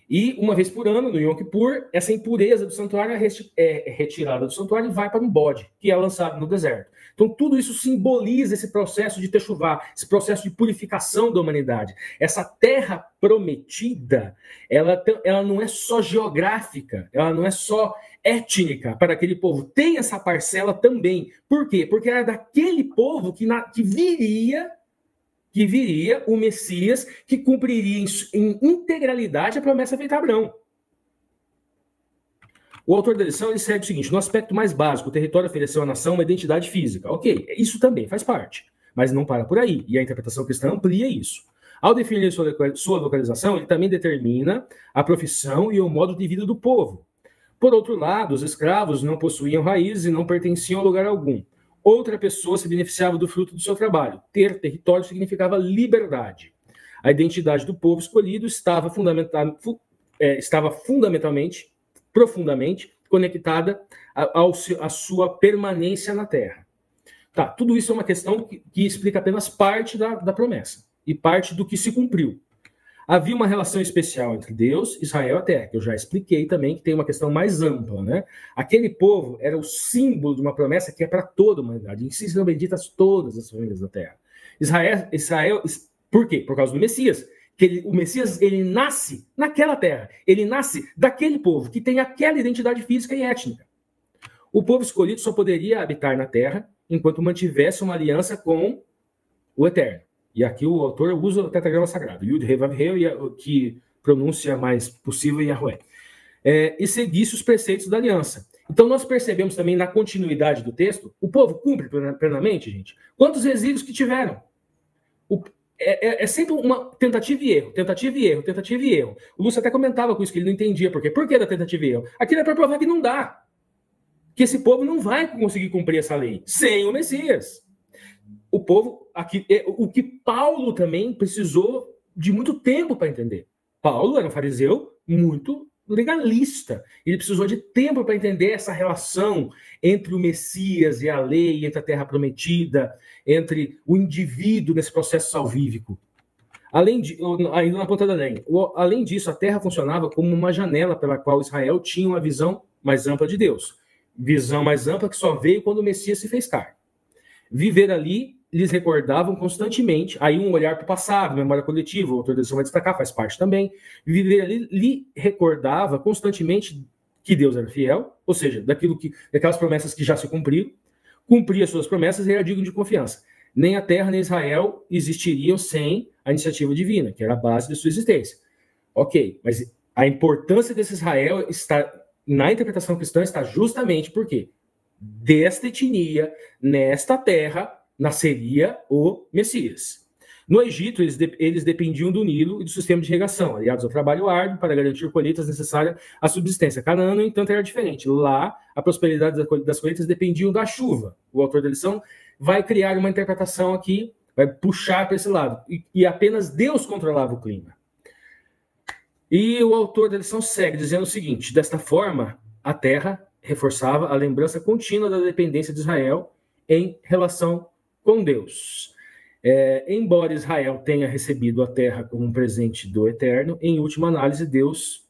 E uma vez por ano, no Yom Kippur, essa impureza do santuário é retirada do santuário e vai para um bode, que é lançado no deserto. Então, tudo isso simboliza esse processo de Teshuvá, esse processo de purificação da humanidade. Essa terra prometida, ela não é só geográfica, ela não é só étnica para aquele povo. Tem essa parcela também. Por quê? Porque era daquele povo que viria o Messias, que cumpriria em integralidade a promessa feita a Abraão. O autor da lição ele segue o seguinte: no aspecto mais básico, o território ofereceu à nação uma identidade física. Ok, isso também faz parte, mas não para por aí, e a interpretação cristã amplia isso. Ao definir sua localização, ele também determina a profissão e o modo de vida do povo. Por outro lado, os escravos não possuíam raízes e não pertenciam a lugar algum. Outra pessoa se beneficiava do fruto do seu trabalho. Ter território significava liberdade. A identidade do povo escolhido estava fundamentalmente, profundamente conectada à sua permanência na terra. Tá, tudo isso é uma questão que explica apenas parte da promessa e parte do que se cumpriu. Havia uma relação especial entre Deus, Israel e a terra, que eu já expliquei também, que tem uma questão mais ampla, né? Aquele povo era o símbolo de uma promessa que é para toda a humanidade. Em si serão benditas todas as famílias da terra. Israel, por quê? Por causa do Messias. O Messias, ele nasce naquela terra. Ele nasce daquele povo que tem aquela identidade física e étnica. O povo escolhido só poderia habitar na terra enquanto mantivesse uma aliança com o Eterno. E aqui o autor usa o tetragrama sagrado, Yud, He, Vav, He, que pronúncia mais possível, Yahweh. E seguisse os preceitos da aliança. Então nós percebemos também na continuidade do texto, o povo cumpre plenamente, gente. Quantos exílios que tiveram? É sempre uma tentativa e erro, tentativa e erro, tentativa e erro. O Lúcio até comentava com isso, que ele não entendia por quê. Por que da tentativa e erro? Aquilo é para provar que não dá. Que esse povo não vai conseguir cumprir essa lei sem o Messias. O povo, aqui, o que Paulo também precisou de muito tempo para entender. Paulo era um fariseu muito legalista. Ele precisou de tempo para entender essa relação entre o Messias e a lei, entre a terra prometida, entre o indivíduo nesse processo salvífico. Ainda na ponta da lenha. Além disso, a terra funcionava como uma janela pela qual Israel tinha uma visão mais ampla de Deus. Visão mais ampla que só veio quando o Messias se fez carne. Viver ali lhes recordavam constantemente, aí um olhar para o passado, memória coletiva, o autor da lição vai destacar, faz parte também. Viver ali lhe recordava constantemente que Deus era fiel, ou seja, daquelas promessas que já se cumpriram, cumpria suas promessas e era digno de confiança. Nem a terra nem Israel existiriam sem a iniciativa divina, que era a base de sua existência. Ok, mas a importância desse Israel está na interpretação cristã está justamente porque desta etnia, nesta terra, nasceria o Messias. No Egito, eles dependiam do Nilo e do sistema de irrigação, aliados ao trabalho árduo para garantir colheitas necessárias à subsistência. Canaã, no entanto, era diferente. Lá, a prosperidade das colheitas dependiam da chuva. O autor da lição vai criar uma interpretação aqui, vai puxar para esse lado. E apenas Deus controlava o clima. E o autor da lição segue dizendo o seguinte: desta forma, a terra reforçava a lembrança contínua da dependência de Israel em relação com Deus. Embora Israel tenha recebido a terra como um presente do Eterno, em última análise, Deus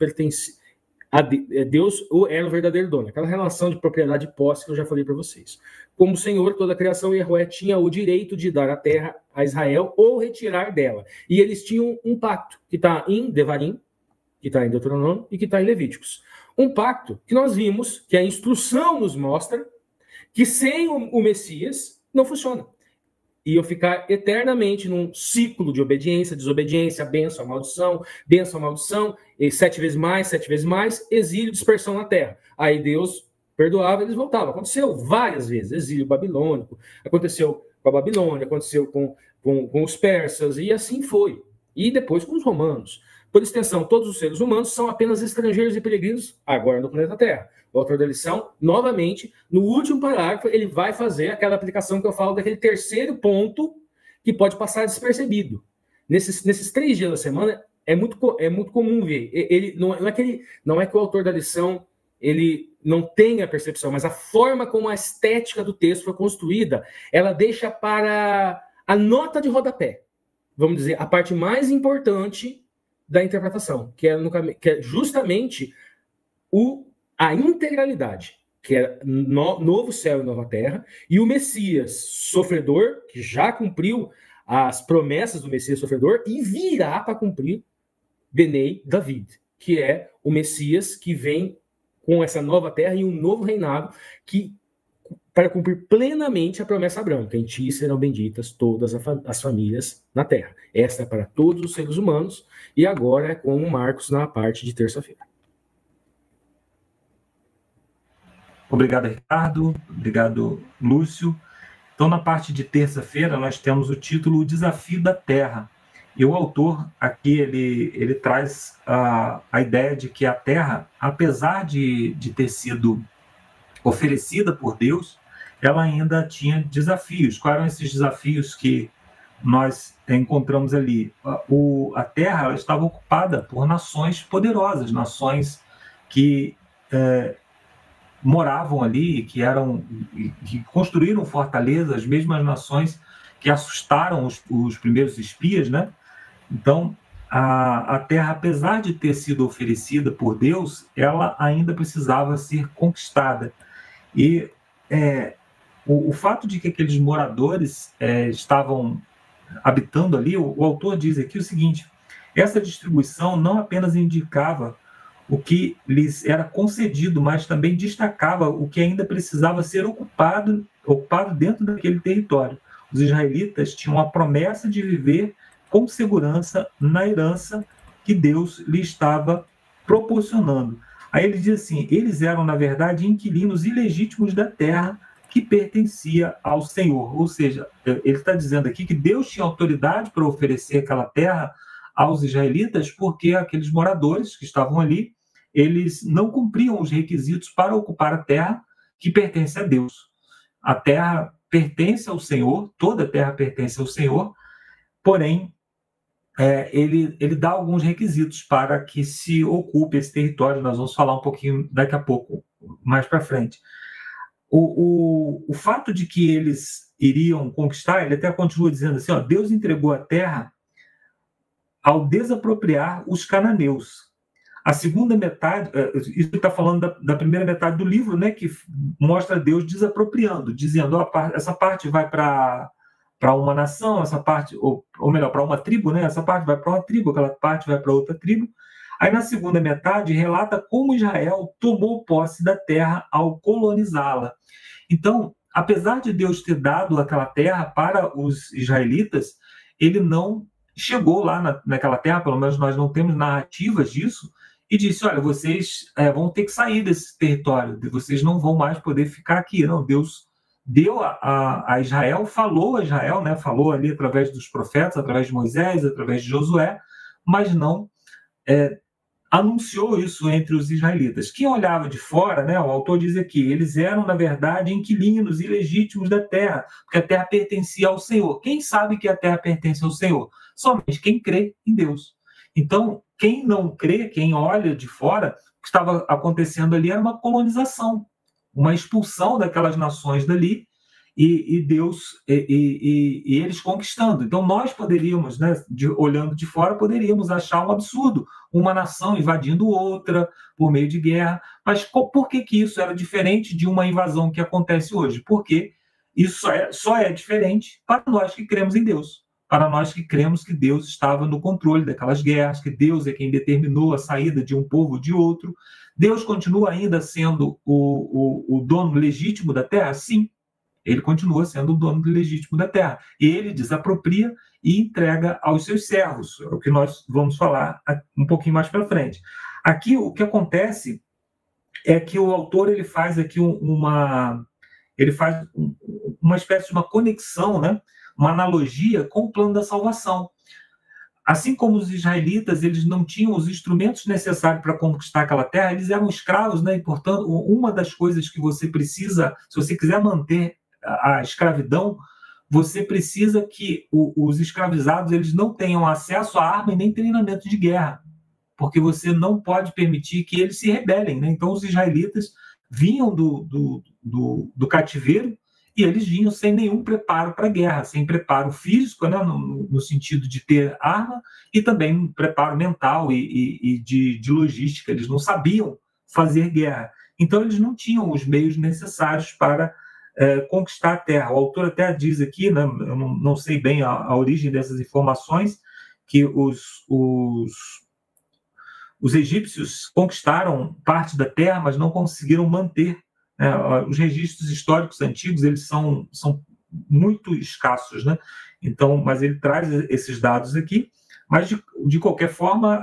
era o verdadeiro dono. Aquela relação de propriedade e posse que eu já falei para vocês. Como Senhor, toda a criação, Yahweh tinha o direito de dar a terra a Israel ou retirar dela. E eles tinham um pacto, que está em Devarim, que está em Deuteronômio e que está em Levíticos. Um pacto que nós vimos, que a instrução nos mostra, que sem o Messias não funciona. Iam ficar eternamente num ciclo de obediência, desobediência, bênção, maldição, e 7 vezes mais, exílio, dispersão na terra. Aí Deus perdoava e eles voltavam. Aconteceu várias vezes, exílio babilônico, aconteceu com a Babilônia, aconteceu com os persas, e assim foi. E depois com os romanos. Por extensão, todos os seres humanos são apenas estrangeiros e peregrinos agora no planeta Terra. O autor da lição, novamente, no último parágrafo, ele vai fazer aquela aplicação que eu falo daquele terceiro ponto que pode passar despercebido. Nesses 3 dias da semana, é muito comum ver. Não é que o autor da lição ele não tenha a percepção, mas a forma como a estética do texto foi construída, ela deixa para a nota de rodapé, vamos dizer, a parte mais importante da interpretação, que é justamente a integralidade, que é novo céu e nova terra, e o Messias sofredor, que já cumpriu as promessas do Messias sofredor, e virá para cumprir Benei David, que é o Messias que vem com essa nova terra e um novo reinado, para cumprir plenamente a promessa abrâmica. Em ti serão benditas todas as famílias na terra. Esta é para todos os seres humanos, e agora é com o Marcos na parte de terça-feira. Obrigado, Ricardo. Obrigado, Lúcio. Então, na parte de terça-feira, nós temos o título O Desafio da Terra. E o autor aqui, ele traz a ideia de que a Terra, apesar de ter sido oferecida por Deus, ela ainda tinha desafios. Quais eram esses desafios que nós encontramos ali? A Terra ela estava ocupada por nações poderosas, nações que moravam ali, que construíram fortalezas, as mesmas nações que assustaram os primeiros espias, né? Então, a Terra, apesar de ter sido oferecida por Deus, ela ainda precisava ser conquistada. E o fato de que aqueles moradores estavam habitando ali, o autor diz aqui o seguinte: essa distribuição não apenas indicava o que lhes era concedido, mas também destacava o que ainda precisava ser ocupado dentro daquele território. Os israelitas tinham a promessa de viver com segurança na herança que Deus lhe estava proporcionando. Aí ele diz assim: eles eram, na verdade, inquilinos ilegítimos da terra que pertencia ao Senhor. Ou seja, ele está dizendo aqui que Deus tinha autoridade para oferecer aquela terra aos israelitas, porque aqueles moradores que estavam ali, eles não cumpriam os requisitos para ocupar a terra que pertence a Deus. A terra pertence ao Senhor, toda a terra pertence ao Senhor, porém, ele dá alguns requisitos para que se ocupe esse território. Nós vamos falar um pouquinho daqui a pouco, mais para frente. O fato de que eles iriam conquistar, ele até continua dizendo assim, Deus entregou a terra ao desapropriar os cananeus. A segunda metade, isso está falando da primeira metade do livro, né, que mostra Deus desapropriando, dizendo, essa parte vai para uma nação, essa parte, ou melhor, para uma tribo, né, essa parte vai para uma tribo, aquela parte vai para outra tribo. Aí na segunda metade relata como Israel tomou posse da terra ao colonizá-la. Então, apesar de Deus ter dado aquela terra para os israelitas, ele não chegou lá naquela terra, pelo menos nós não temos narrativas disso, e disse, olha, vocês vão ter que sair desse território, vocês não vão mais poder ficar aqui. Não, Deus deu a Israel, falou a Israel, né, falou ali através dos profetas, através de Moisés, através de Josué, mas não anunciou isso entre os israelitas. Quem olhava de fora, né, o autor diz aqui, eles eram, na verdade, inquilinos ilegítimos da terra, porque a terra pertencia ao Senhor. Quem sabe que a terra pertence ao Senhor? Somente quem crê em Deus. Então, quem não crê, quem olha de fora, o que estava acontecendo ali era uma colonização, uma expulsão daquelas nações dali, e Deus, e eles conquistando. Então, nós poderíamos, né, olhando de fora, poderíamos achar um absurdo, uma nação invadindo outra por meio de guerra. Mas por que isso era diferente de uma invasão que acontece hoje? Porque isso só é diferente para nós que cremos em Deus. Para nós que cremos que Deus estava no controle daquelas guerras, que Deus é quem determinou a saída de um povo de outro. Deus continua ainda sendo o dono legítimo da terra? Sim, ele continua sendo o dono legítimo da terra. Ele desapropria e entrega aos seus servos, é o que nós vamos falar um pouquinho mais para frente. Aqui, o que acontece é que o autor ele faz aqui uma espécie de uma conexão, né? Uma analogia com o plano da salvação. Assim como os israelitas eles não tinham os instrumentos necessários para conquistar aquela terra, eles eram escravos, né? E, portanto, uma das coisas que você precisa, se você quiser manter a escravidão, você precisa que os escravizados eles não tenham acesso à arma e nem treinamento de guerra, porque você não pode permitir que eles se rebelem, né? Então, os israelitas vinham do cativeiro e eles vinham sem nenhum preparo para a guerra, sem preparo físico, né, no sentido de ter arma, e também preparo mental e de logística. Eles não sabiam fazer guerra. Então, eles não tinham os meios necessários para conquistar a terra. O autor até diz aqui, né, eu não sei bem a origem dessas informações, que os egípcios conquistaram parte da terra, mas não conseguiram manter. Os registros históricos antigos eles são muito escassos, né? Então, mas ele traz esses dados aqui. Mas de qualquer forma,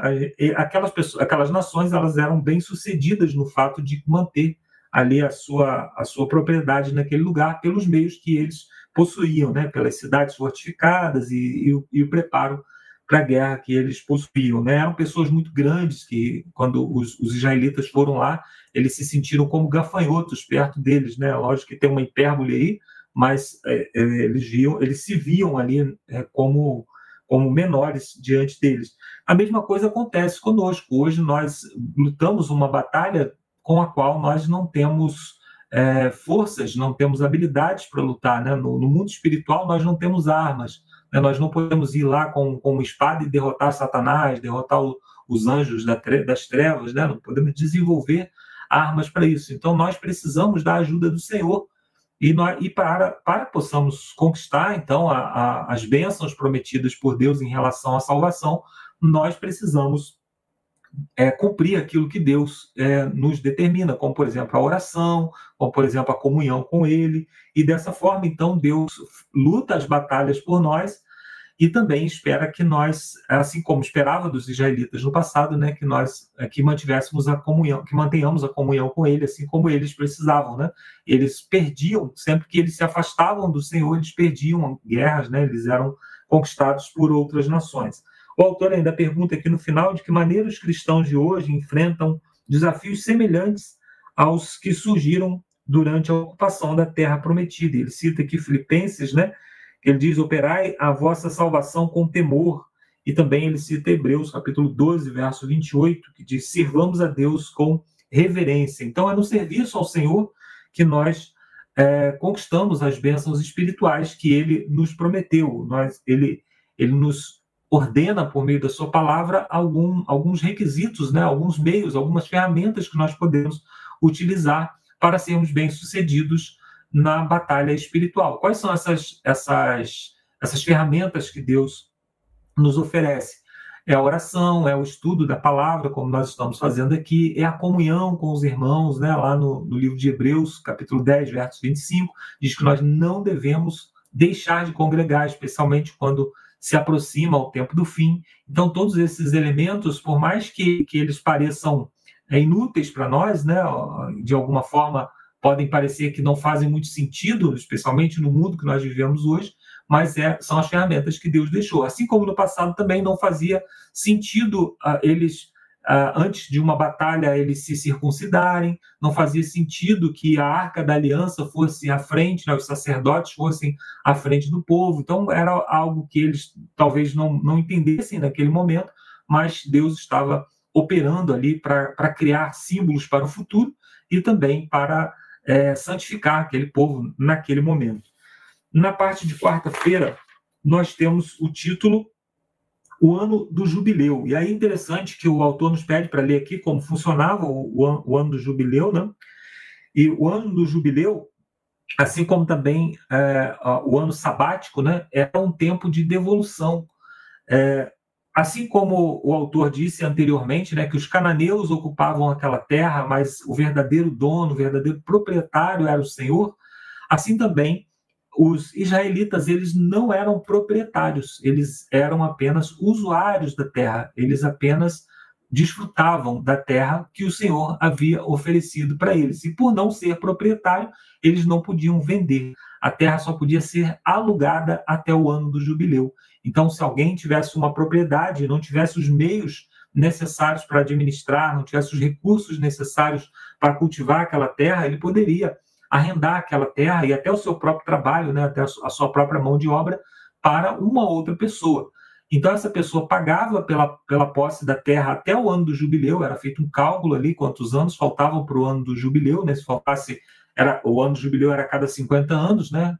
aquelas nações elas eram bem sucedidas no fato de manter ali a sua propriedade naquele lugar pelos meios que eles possuíam, né? Pelas cidades fortificadas e o preparo para a guerra que eles possuíam, né? Eram pessoas muito grandes que, quando os israelitas foram lá, eles se sentiram como gafanhotos perto deles, né? Lógico que tem uma hipérbole aí, mas eles se viam ali como menores diante deles. A mesma coisa acontece conosco. Hoje nós lutamos uma batalha com a qual nós não temos forças, não temos habilidades para lutar, né? No mundo espiritual nós não temos armas, né? Nós não podemos ir lá com uma espada e derrotar Satanás, derrotar os anjos das trevas, né? Não podemos desenvolver armas para isso. Então nós precisamos da ajuda do Senhor e para que possamos conquistar então as bênçãos prometidas por Deus em relação à salvação, nós precisamos cumprir aquilo que Deus nos determina, como, por exemplo, a oração, como, por exemplo, a comunhão com Ele, e dessa forma, então, Deus luta as batalhas por nós e também espera que nós, assim como esperava dos israelitas no passado, né, que nós mantivéssemos a comunhão, que mantenhamos a comunhão com Ele, assim como eles precisavam, né? Eles perdiam, sempre que eles se afastavam do Senhor, eles perdiam guerras, né? Eles eram conquistados por outras nações. O autor ainda pergunta aqui no final de que maneira os cristãos de hoje enfrentam desafios semelhantes aos que surgiram durante a ocupação da Terra Prometida. Ele cita aqui Filipenses, né? Ele diz, operai a vossa salvação com temor. E também ele cita Hebreus, capítulo 12, verso 28, que diz, sirvamos a Deus com reverência. Então, é no serviço ao Senhor que nós conquistamos as bênçãos espirituais que Ele nos prometeu. Ele nos ordena, por meio da sua palavra, alguns requisitos, né? Alguns meios, algumas ferramentas que nós podemos utilizar para sermos bem-sucedidos na batalha espiritual. Quais são essas ferramentas que Deus nos oferece? É a oração, é o estudo da palavra, como nós estamos fazendo aqui, é a comunhão com os irmãos, né? Lá no livro de Hebreus, capítulo 10, verso 25, diz que nós não devemos deixar de congregar, especialmente quando se aproxima o tempo do fim. Então, todos esses elementos, por mais que eles pareçam inúteis para nós, né? De alguma forma, podem parecer que não fazem muito sentido, especialmente no mundo que nós vivemos hoje, mas são as ferramentas que Deus deixou. Assim como no passado também não fazia sentido antes de uma batalha, eles se circuncidarem, não fazia sentido que a Arca da Aliança fosse à frente, né, os sacerdotes fossem à frente do povo. Então, era algo que eles talvez não entendessem naquele momento, mas Deus estava operando ali para criar símbolos para o futuro e também para santificar aquele povo naquele momento. Na parte de quarta-feira, nós temos o título O Ano do Jubileu. E aí é interessante que o autor nos pede para ler aqui como funcionava o ano do Jubileu, né? E o ano do Jubileu, assim como também o ano sabático, né, era um tempo de devolução. Assim como o autor disse anteriormente, né, que os cananeus ocupavam aquela terra, mas o verdadeiro dono, o verdadeiro proprietário era o Senhor, assim também os israelitas, eles não eram proprietários, eles eram apenas usuários da terra, eles apenas desfrutavam da terra que o Senhor havia oferecido para eles. E por não ser proprietário, eles não podiam vender. A terra só podia ser alugada até o ano do jubileu. Então, se alguém tivesse uma propriedade e não tivesse os meios necessários para administrar, não tivesse os recursos necessários para cultivar aquela terra, ele poderia arrendar aquela terra e até o seu próprio trabalho, né, até a sua própria mão de obra para uma outra pessoa. Então, essa pessoa pagava pela posse da terra até o ano do jubileu, era feito um cálculo ali, quantos anos faltavam para o ano do jubileu, né? Se faltasse, o ano do jubileu era a cada 50 anos, né?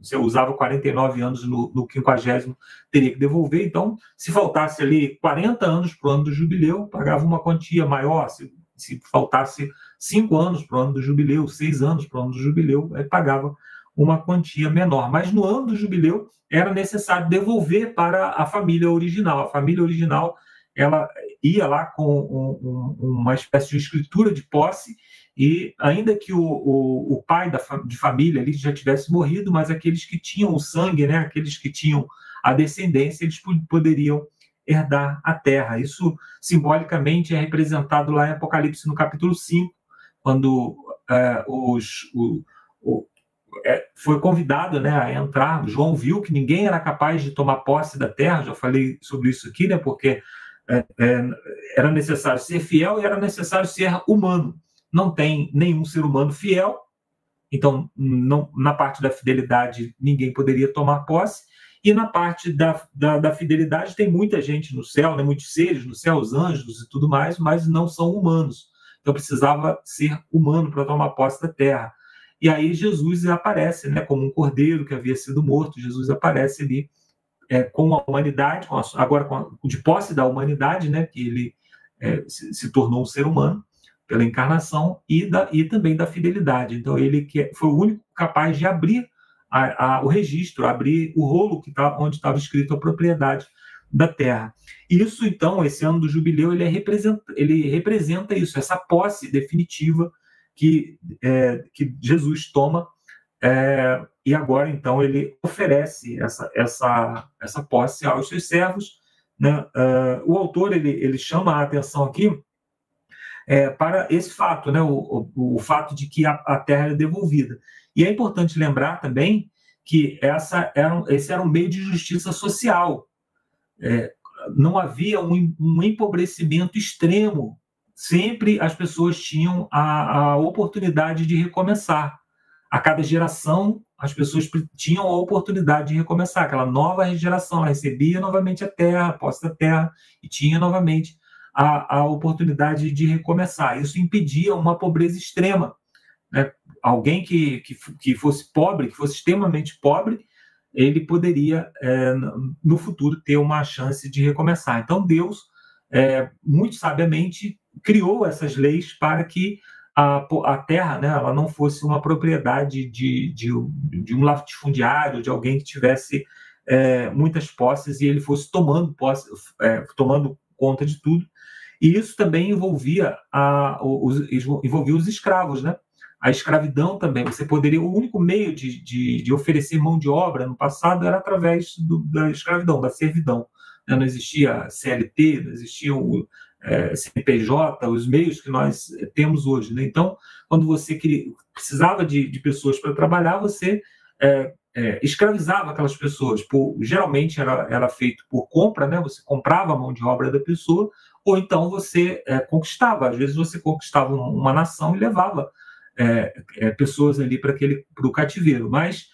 Você usava 49 anos no 50º, teria que devolver. Então, se faltasse ali 40 anos para o ano do jubileu, pagava uma quantia maior. Se faltasse 5 anos para o ano do jubileu, 6 anos para o ano do jubileu, aí pagava uma quantia menor. Mas no ano do jubileu era necessário devolver para a família original. A família original, ela ia lá com uma espécie de escritura de posse, e ainda que o pai de família ali já tivesse morrido, mas aqueles que tinham o sangue, né, aqueles que tinham a descendência, eles poderiam herdar a terra. Isso simbolicamente é representado lá em Apocalipse no capítulo 5, quando foi convidado, né, a entrar. João viu que ninguém era capaz de tomar posse da terra, já falei sobre isso aqui, né, porque era necessário ser fiel e era necessário ser humano. Não tem nenhum ser humano fiel, então na parte da fidelidade ninguém poderia tomar posse, e na parte da fidelidade tem muita gente no céu, né, muitos seres no céu, os anjos e tudo mais, mas não são humanos. Então precisava ser humano para tomar posse da terra. E aí Jesus aparece, né, como um cordeiro que havia sido morto. Jesus aparece ali com a humanidade, de posse da humanidade, né, que ele se tornou um ser humano pela encarnação, e também da fidelidade. Então ele foi o único capaz de abrir o registro, abrir o rolo onde estava escrito a propriedade da terra. Isso, então, esse ano do jubileu, ele representa isso, essa posse definitiva que Jesus toma, e agora, então, ele oferece essa posse aos seus servos, né? O autor ele chama a atenção aqui para esse fato, né? O fato de que a terra é devolvida. E é importante lembrar também que esse era um meio de justiça social. Não havia um empobrecimento extremo. Sempre as pessoas tinham a oportunidade de recomeçar. A cada geração, as pessoas tinham a oportunidade de recomeçar. Aquela nova geração recebia novamente a terra, a posse da terra, e tinha novamente a oportunidade de recomeçar. Isso impedia uma pobreza extrema, né? Alguém que fosse pobre, que fosse extremamente pobre, ele poderia, no futuro, ter uma chance de recomeçar. Então, Deus, muito sabiamente, criou essas leis para que a terra, né, ela não fosse uma propriedade de um latifundiário, de alguém que tivesse muitas posses, e ele fosse tomando conta de tudo. E isso também envolvia os escravos, né? A escravidão também. O único meio de oferecer mão de obra no passado era através da escravidão, da servidão. Não existia CLT, não existia o CNPJ, os meios que nós temos hoje, né? Então, quando você precisava de pessoas para trabalhar, você escravizava aquelas pessoas. Geralmente era feito por compra, né? Você comprava a mão de obra da pessoa, ou então você conquistava. Às vezes você conquistava uma nação e levava pessoas ali para o cativeiro. Mas,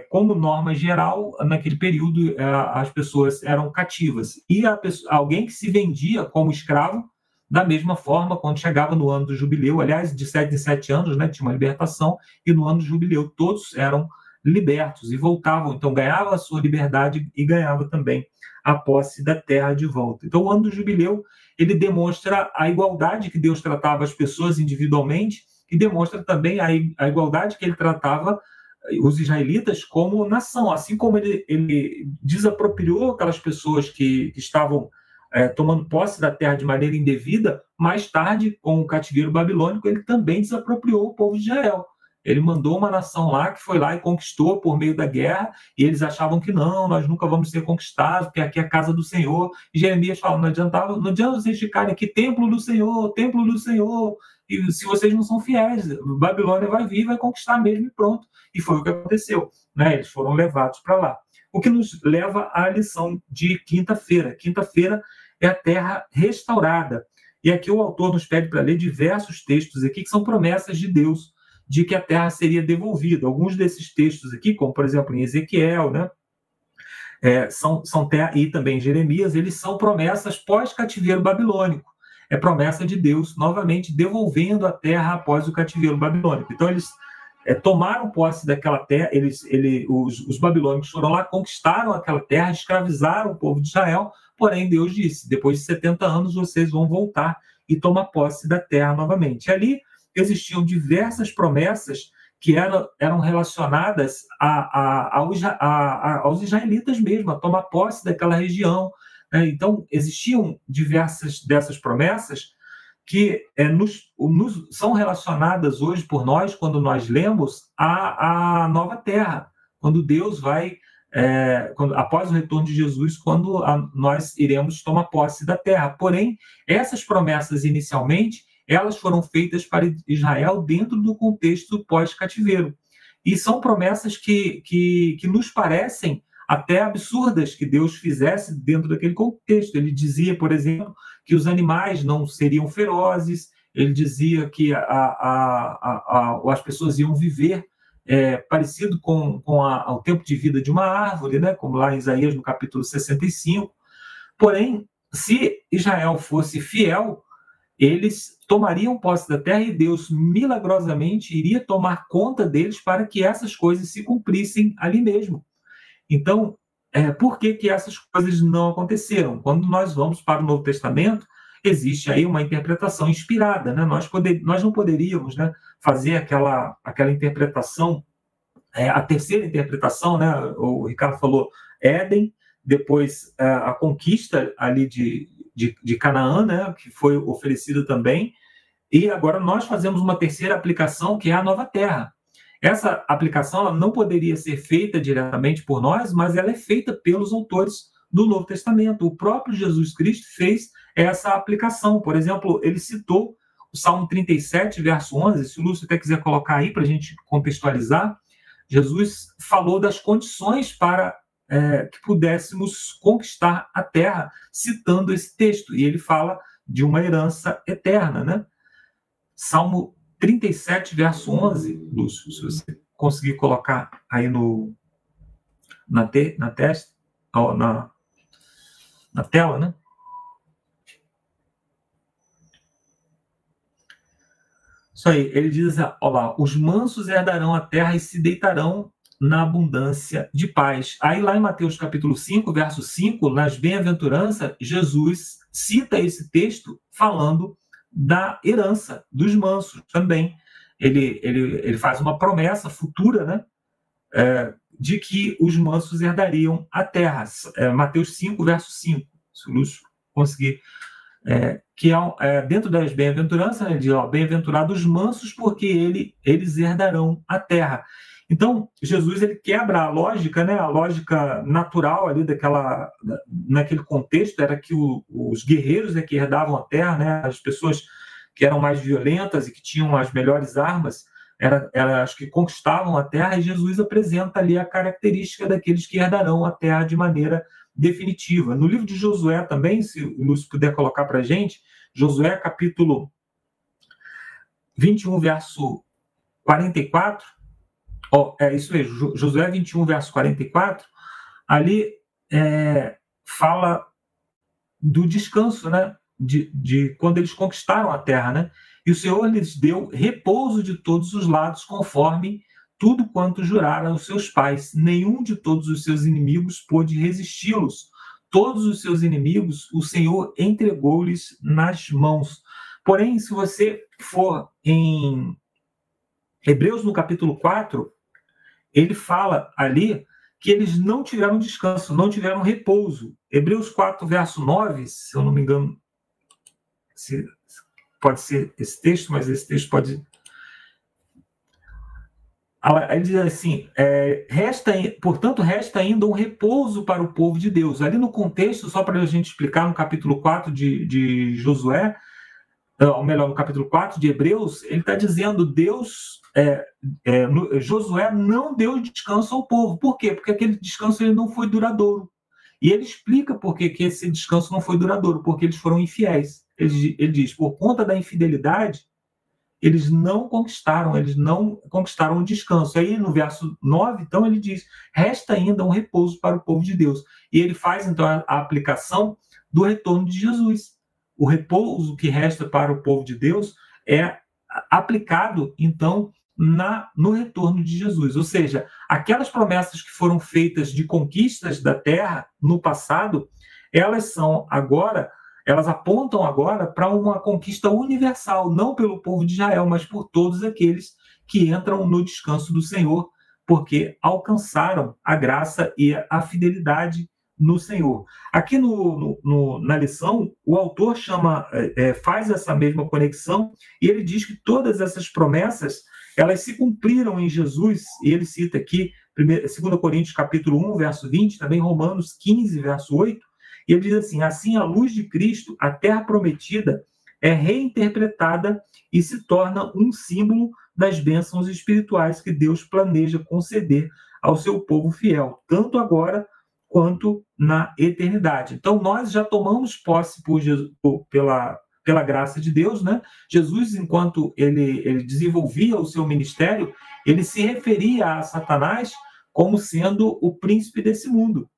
como norma geral, naquele período as pessoas eram cativas. E alguém que se vendia como escravo, da mesma forma, quando chegava no ano do jubileu, aliás, de 7 em 7 anos, né, tinha uma libertação, e no ano do jubileu todos eram libertos e voltavam. Então, ganhava a sua liberdade e ganhava também a posse da terra de volta. Então, o ano do jubileu, ele demonstra a igualdade que Deus tratava as pessoas individualmente, e demonstra também a igualdade que ele tratava os israelitas como nação. Assim como ele desapropriou aquelas pessoas que estavam tomando posse da terra de maneira indevida, mais tarde, com o cativeiro babilônico, ele também desapropriou o povo de Israel. Ele mandou uma nação lá, que foi lá e conquistou por meio da guerra, e eles achavam que não, nós nunca vamos ser conquistados, porque aqui é a casa do Senhor. E Jeremias fala, não adianta vocês ficarem aqui, templo do Senhor, e se vocês não são fiéis, Babilônia vai vir, vai conquistar mesmo e pronto. E foi o que aconteceu, né? Eles foram levados para lá. O que nos leva à lição de quinta-feira. Quinta-feira é a terra restaurada. E aqui o autor nos pede para ler diversos textos aqui, que são promessas de Deus, de que a terra seria devolvida. Alguns desses textos aqui, como por exemplo em Ezequiel, né, e também em Jeremias, eles são promessas pós-cativeiro babilônico. É promessa de Deus, novamente, devolvendo a terra após o cativeiro babilônico. Então, eles tomaram posse daquela terra, os babilônicos foram lá, conquistaram aquela terra, escravizaram o povo de Israel, porém Deus disse, depois de 70 anos vocês vão voltar e tomar posse da terra novamente. E ali existiam diversas promessas que eram relacionadas aos israelitas mesmo, a tomar posse daquela região. Então, existiam diversas dessas promessas que são relacionadas hoje por nós, quando nós lemos, à nova terra, quando Deus vai, após o retorno de Jesus, quando nós iremos tomar posse da terra. Porém, essas promessas, inicialmente, elas foram feitas para Israel dentro do contexto pós-cativeiro. E são promessas que nos parecem até absurdas que Deus fizesse dentro daquele contexto. Ele dizia, por exemplo, que os animais não seriam ferozes, ele dizia que as pessoas iam viver parecido com o tempo de vida de uma árvore, né? Como lá em Isaías, no capítulo 65. Porém, se Israel fosse fiel, eles tomariam posse da terra e Deus milagrosamente iria tomar conta deles para que essas coisas se cumprissem ali mesmo. Então, por que essas coisas não aconteceram? Quando nós vamos para o Novo Testamento, existe aí uma interpretação inspirada, né? Nós não poderíamos, né, fazer aquela interpretação, a terceira interpretação, né? O Ricardo falou Éden, depois a conquista ali de Canaã, né, que foi oferecida também, e agora nós fazemos uma terceira aplicação, que é a nova terra. Essa aplicação ela não poderia ser feita diretamente por nós, mas ela é feita pelos autores do Novo Testamento. O próprio Jesus Cristo fez essa aplicação. Por exemplo, ele citou o Salmo 37, verso 11, se o Lúcio até quiser colocar aí para a gente contextualizar. Jesus falou das condições para que pudéssemos conquistar a terra, citando esse texto, e ele fala de uma herança eterna, né? Salmo 37, verso 11, Lúcio, se você conseguir colocar aí na tela, né? Isso aí, ele diz, olá, os mansos herdarão a terra e se deitarão na abundância de paz. Aí lá em Mateus capítulo 5, verso 5, nas bem-aventuranças, Jesus cita esse texto falando da herança dos mansos também. Ele faz uma promessa futura, né, de que os mansos herdariam a terra. Mateus 5, verso 5, se o Lúcio conseguir. Que dentro das bem-aventuranças, ele diz, bem-aventurados os mansos, porque eles herdarão a terra. Então, Jesus ele quebra a lógica, né, a lógica natural ali naquele contexto, era que os guerreiros que herdavam a terra, né, as pessoas que eram mais violentas e que tinham as melhores armas, eram as que conquistavam a terra, e Jesus apresenta ali a característica daqueles que herdarão a terra de maneira definitiva. No livro de Josué também, se o Lúcio puder colocar para a gente, Josué capítulo 21, verso 44, isso mesmo, Josué 21, verso 44, ali fala do descanso, né? De quando eles conquistaram a terra, né? E o Senhor lhes deu repouso de todos os lados, conforme tudo quanto juraram os seus pais. Nenhum de todos os seus inimigos pôde resisti-los. Todos os seus inimigos o Senhor entregou-lhes nas mãos. Porém, se você for em Hebreus, no capítulo 4, ele fala ali que eles não tiveram descanso, não tiveram repouso. Hebreus 4, verso 9, se eu não me engano, pode ser esse texto, mas esse texto pode... Ele diz assim, portanto, resta ainda um repouso para o povo de Deus. Ali no contexto, só para a gente explicar, no capítulo 4 de Josué, ou melhor, no capítulo 4 de Hebreus, ele está dizendo, Josué não deu descanso ao povo. Por quê? Porque aquele descanso ele não foi duradouro. E ele explica por que esse descanso não foi duradouro, porque eles foram infiéis. Ele diz, por conta da infidelidade, eles não conquistaram o descanso. Aí no verso 9, então, ele diz, resta ainda um repouso para o povo de Deus. E ele faz, então, a aplicação do retorno de Jesus. O repouso que resta para o povo de Deus é aplicado, então, no retorno de Jesus. Ou seja, aquelas promessas que foram feitas de conquistas da terra no passado, elas apontam agora para uma conquista universal, não pelo povo de Israel, mas por todos aqueles que entram no descanso do Senhor, porque alcançaram a graça e a fidelidade no Senhor. Aqui na lição, o autor faz essa mesma conexão e ele diz que todas essas promessas elas se cumpriram em Jesus, e ele cita aqui 2 Coríntios capítulo 1, verso 20, também Romanos 15, verso 8, e ele diz assim, assim, à luz de Cristo, a terra prometida é reinterpretada e se torna um símbolo das bênçãos espirituais que Deus planeja conceder ao seu povo fiel, tanto agora quanto na eternidade. Então, nós já tomamos posse pela graça de Deus, né? Jesus, enquanto ele desenvolvia o seu ministério, ele se referia a Satanás como sendo o príncipe desse mundo.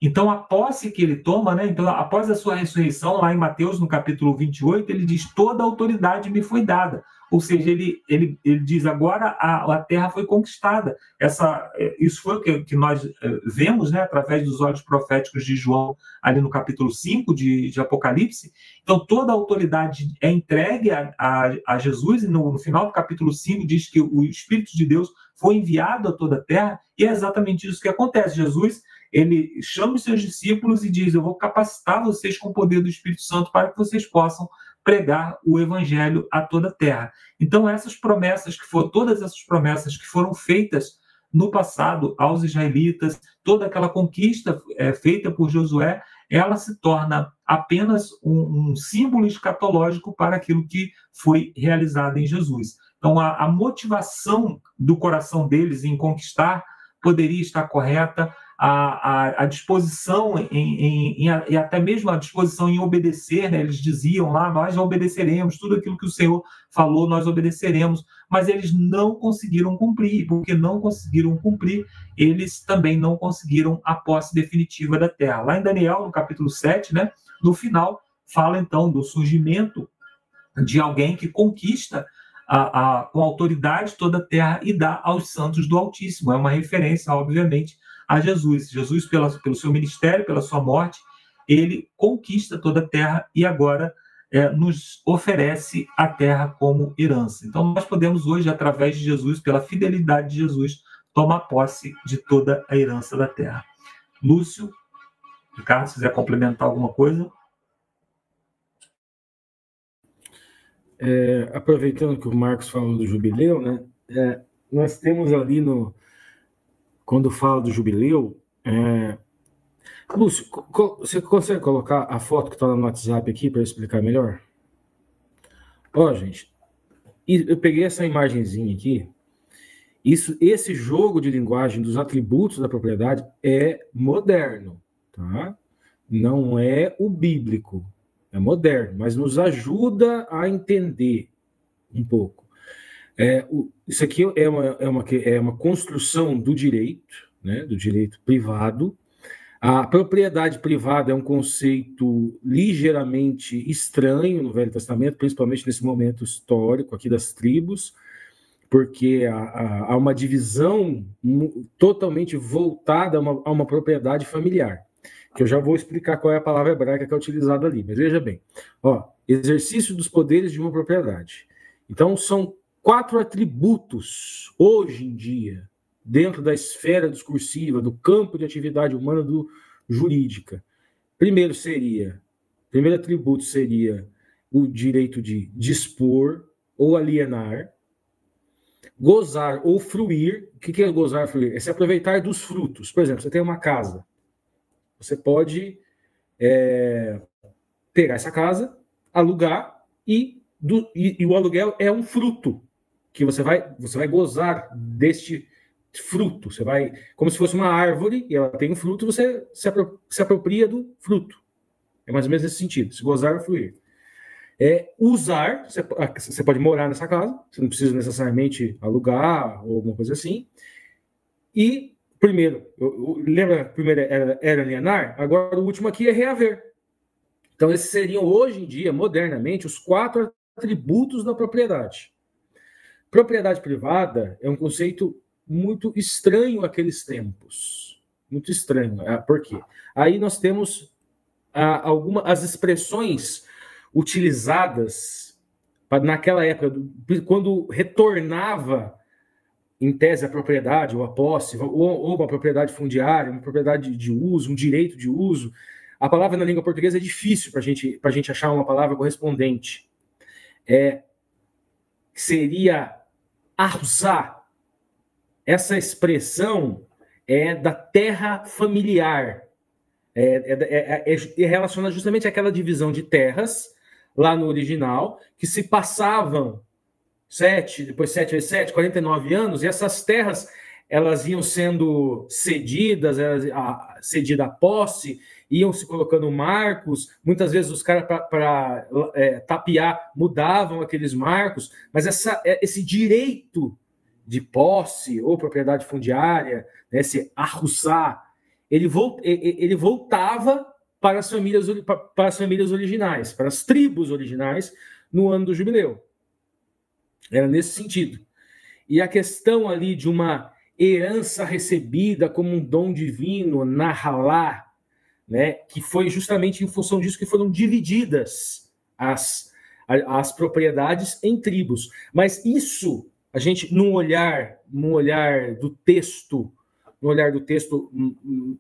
Então, a posse que ele toma, né? Então, após a sua ressurreição, lá em Mateus, no capítulo 28, ele diz: toda a autoridade me foi dada. Ou seja, ele diz: agora a terra foi conquistada. Isso foi o que nós vemos, né, através dos olhos proféticos de João, ali no capítulo 5 de Apocalipse. Então, toda a autoridade é entregue a Jesus, e no final do capítulo 5 diz que o Espírito de Deus foi enviado a toda a terra, e é exatamente isso que acontece. Jesus, ele chama os seus discípulos e diz: eu vou capacitar vocês com o poder do Espírito Santo para que vocês possam pregar o evangelho a toda a terra. Então, todas essas promessas que foram feitas no passado aos israelitas, toda aquela conquista feita por Josué, ela se torna apenas um símbolo escatológico para aquilo que foi realizado em Jesus. Então, a motivação do coração deles em conquistar poderia estar correta, a disposição e até mesmo a disposição em obedecer, né? Eles diziam lá: nós obedeceremos, tudo aquilo que o Senhor falou, nós obedeceremos, mas eles não conseguiram cumprir, e porque não conseguiram cumprir, eles também não conseguiram a posse definitiva da terra. Lá em Daniel, no capítulo 7, né, no final, fala então do surgimento de alguém que conquista com autoridade toda a terra e dá aos santos do Altíssimo. É uma referência, obviamente, a Jesus. Jesus, pelo seu ministério, pela sua morte, ele conquista toda a terra e agora nos oferece a terra como herança. Então, nós podemos hoje, através de Jesus, pela fidelidade de Jesus, tomar posse de toda a herança da terra. Lúcio, Ricardo, se quiser complementar alguma coisa. Aproveitando que o Marcos falou do jubileu, né? Nós temos ali quando fala do jubileu, Lúcio, você consegue colocar a foto que está no WhatsApp aqui para explicar melhor? Ó, gente, eu peguei essa imagenzinha aqui. Esse jogo de linguagem dos atributos da propriedade é moderno, tá? Não é o bíblico. É moderno, mas nos ajuda a entender um pouco. Isso aqui é uma construção do direito, né, do direito privado. A propriedade privada é um conceito ligeiramente estranho no Velho Testamento, principalmente nesse momento histórico aqui das tribos, porque há uma divisão totalmente voltada a uma propriedade familiar, que eu já vou explicar qual é a palavra hebraica que é utilizada ali. Mas veja bem, exercício dos poderes de uma propriedade. Então, são 4 atributos, hoje em dia, dentro da esfera discursiva, do campo de atividade humana jurídica. Primeiro atributo seria o direito de dispor ou alienar, gozar ou fruir. O que é gozar ou fruir? É se aproveitar dos frutos. Por exemplo, você tem uma casa. Você pode pegar essa casa, alugar, e o aluguel é um fruto que você vai gozar deste fruto. Você vai, como se fosse uma árvore e ela tem um fruto, você se apropria do fruto. É mais ou menos nesse sentido, se gozar ou fluir. Usar, você pode morar nessa casa, você não precisa necessariamente alugar ou alguma coisa assim. E lembra, primeiro era alienar, agora o último aqui é reaver. Então, esses seriam, hoje em dia, modernamente, os 4 atributos da propriedade. Propriedade privada é um conceito muito estranho àqueles tempos. Muito estranho. Por quê? Aí nós temos as expressões utilizadas naquela época, quando retornava em tese a propriedade ou a posse, ou uma propriedade fundiária, uma propriedade de uso, um direito de uso. A palavra na língua portuguesa é difícil para a gente achar uma palavra correspondente. Seria arrusar. Essa expressão é da terra familiar. É relacionada justamente àquela divisão de terras lá no original, que se passavam 7, depois 7 vezes 7, 49 anos, e essas terras elas iam sendo cedidas, cedida a posse, iam se colocando marcos, muitas vezes os caras, para tapear, mudavam aqueles marcos, mas esse direito de posse ou propriedade fundiária, né, esse arruçar, ele voltava para as famílias originais, para as tribos originais, no ano do jubileu. Era nesse sentido. E a questão ali de uma herança recebida como um dom divino, na Halá, né, que foi justamente em função disso que foram divididas as propriedades em tribos. Mas isso, a gente, no olhar do texto,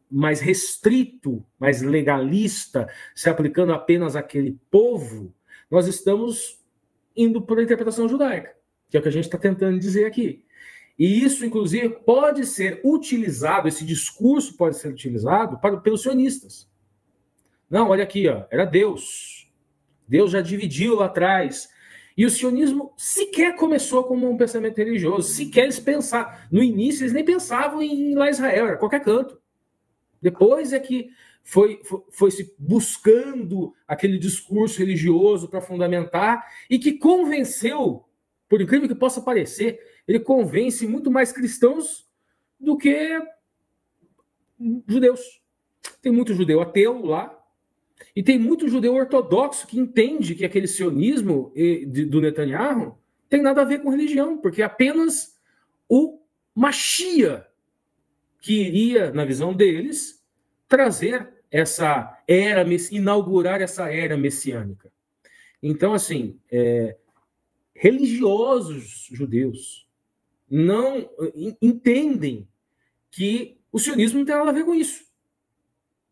mais restrito, mais legalista, se aplicando apenas àquele povo, nós estamos indo por a interpretação judaica, que é o que a gente está tentando dizer aqui. E isso, inclusive, pode ser utilizado, esse discurso pode ser utilizado pelos sionistas. Não, olha aqui, ó, era Deus. Deus já dividiu lá atrás. E o sionismo sequer começou como um pensamento religioso, sequer eles pensavam. No início, eles nem pensavam em ir lá em Israel, era qualquer canto. Depois é que foi se buscando aquele discurso religioso para fundamentar e que convenceu, por incrível que possa parecer, ele convence muito mais cristãos do que judeus. Tem muito judeu ateu lá, e tem muito judeu ortodoxo que entende que aquele sionismo do Netanyahu tem nada a ver com religião, porque é apenas o Mashiach que iria, na visão deles, trazer essa era, inaugurar essa era messiânica. Então, assim, religiosos judeus não entendem que o sionismo não tem nada a ver com isso.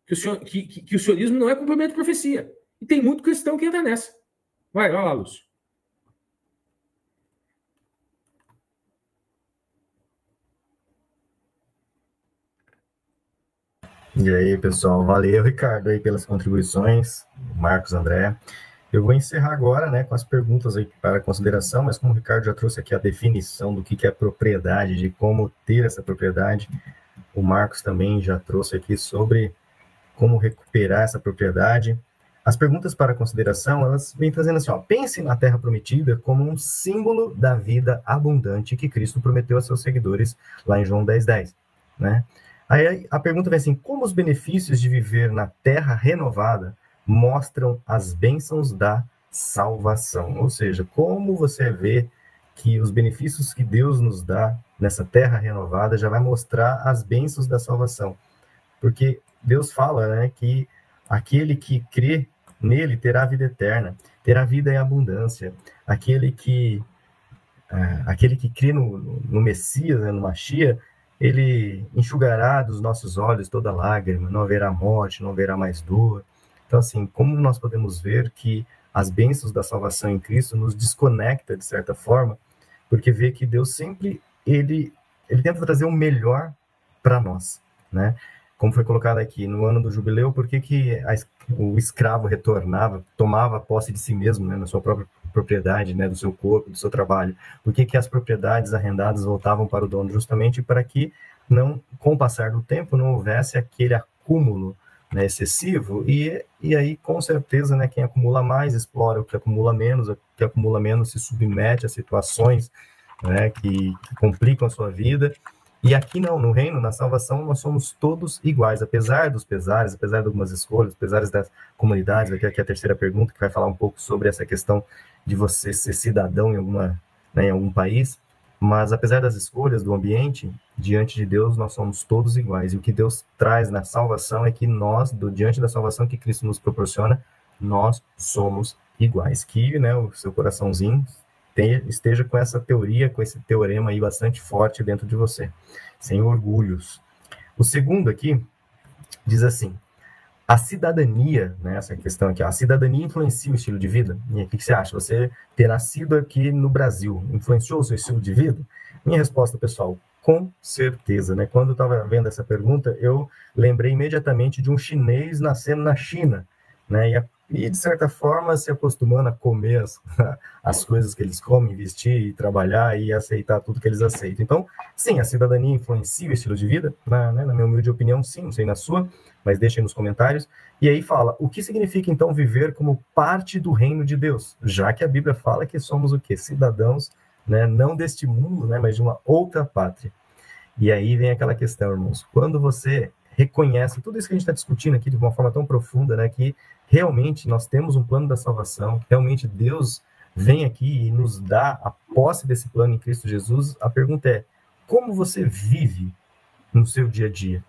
Que o sionismo não é cumprimento de profecia. E tem muito cristão que entra nessa. Vai lá, Lúcio. E aí, pessoal, valeu, Ricardo, aí pelas contribuições, Marcos, André. Eu vou encerrar agora, né, com as perguntas aí para consideração, mas como o Ricardo já trouxe aqui a definição do que é propriedade, de como ter essa propriedade, o Marcos também já trouxe aqui sobre como recuperar essa propriedade. As perguntas para consideração, elas vêm trazendo assim, ó, pense na Terra Prometida como um símbolo da vida abundante que Cristo prometeu a seus seguidores lá em João 10:10, né? Aí a pergunta vem assim, como os benefícios de viver na Terra renovada mostram as bênçãos da salvação? Ou seja, como você vê que os benefícios que Deus nos dá nessa Terra renovada já vai mostrar as bênçãos da salvação? Porque Deus fala, né, que aquele que crê nele terá vida eterna, terá vida em abundância. Aquele que crê no Messias, né, no Mashiach, ele enxugará dos nossos olhos toda lágrima, não haverá morte, não haverá mais dor. Então, assim, como nós podemos ver que as bênçãos da salvação em Cristo nos desconecta, de certa forma, porque vê que Deus sempre, ele tenta trazer o melhor para nós, né? Como foi colocado aqui, no ano do jubileu, por que o escravo retornava, tomava posse de si mesmo, né, na sua própria propriedade, né, do seu corpo, do seu trabalho? Por que as propriedades arrendadas voltavam para o dono? Justamente para que, com o passar do tempo, não houvesse aquele acúmulo, né, excessivo, e aí, com certeza, né, quem acumula mais explora o que acumula menos se submete a situações, né, que complicam a sua vida. E aqui não, no reino, na salvação, nós somos todos iguais, apesar dos pesares, apesar de algumas escolhas, apesar das comunidades. Aqui é a terceira pergunta, que vai falar um pouco sobre essa questão de você ser cidadão em algum país, mas apesar das escolhas, do ambiente, diante de Deus, nós somos todos iguais. E o que Deus traz na salvação é que nós, diante da salvação que Cristo nos proporciona, nós somos iguais. Que, né, o seu coraçãozinho esteja com essa teoria, com esse teorema aí bastante forte dentro de você, sem orgulhos. O segundo aqui diz assim, a cidadania, né, essa questão aqui, a cidadania influencia o estilo de vida? E o que você acha? Você ter nascido aqui no Brasil, influenciou o seu estilo de vida? Minha resposta, pessoal, com certeza, né? Quando eu estava vendo essa pergunta, eu lembrei imediatamente de um chinês nascendo na China, né? e, de certa forma, se acostumando a comer as coisas que eles comem, vestir e trabalhar e aceitar tudo que eles aceitam. Então, sim, a cidadania influencia o estilo de vida, na minha humilde opinião, sim, não sei na sua, mas deixem nos comentários. E aí fala, o que significa, então, viver como parte do reino de Deus? Já que a Bíblia fala que somos o quê? Cidadãos, né, não deste mundo, né, mas de uma outra pátria. E aí vem aquela questão, irmãos, quando você reconhece tudo isso que a gente está discutindo aqui de uma forma tão profunda, né, que realmente nós temos um plano da salvação, realmente Deus vem aqui e nos dá a posse desse plano em Cristo Jesus, a pergunta é, como você vive no seu dia a dia?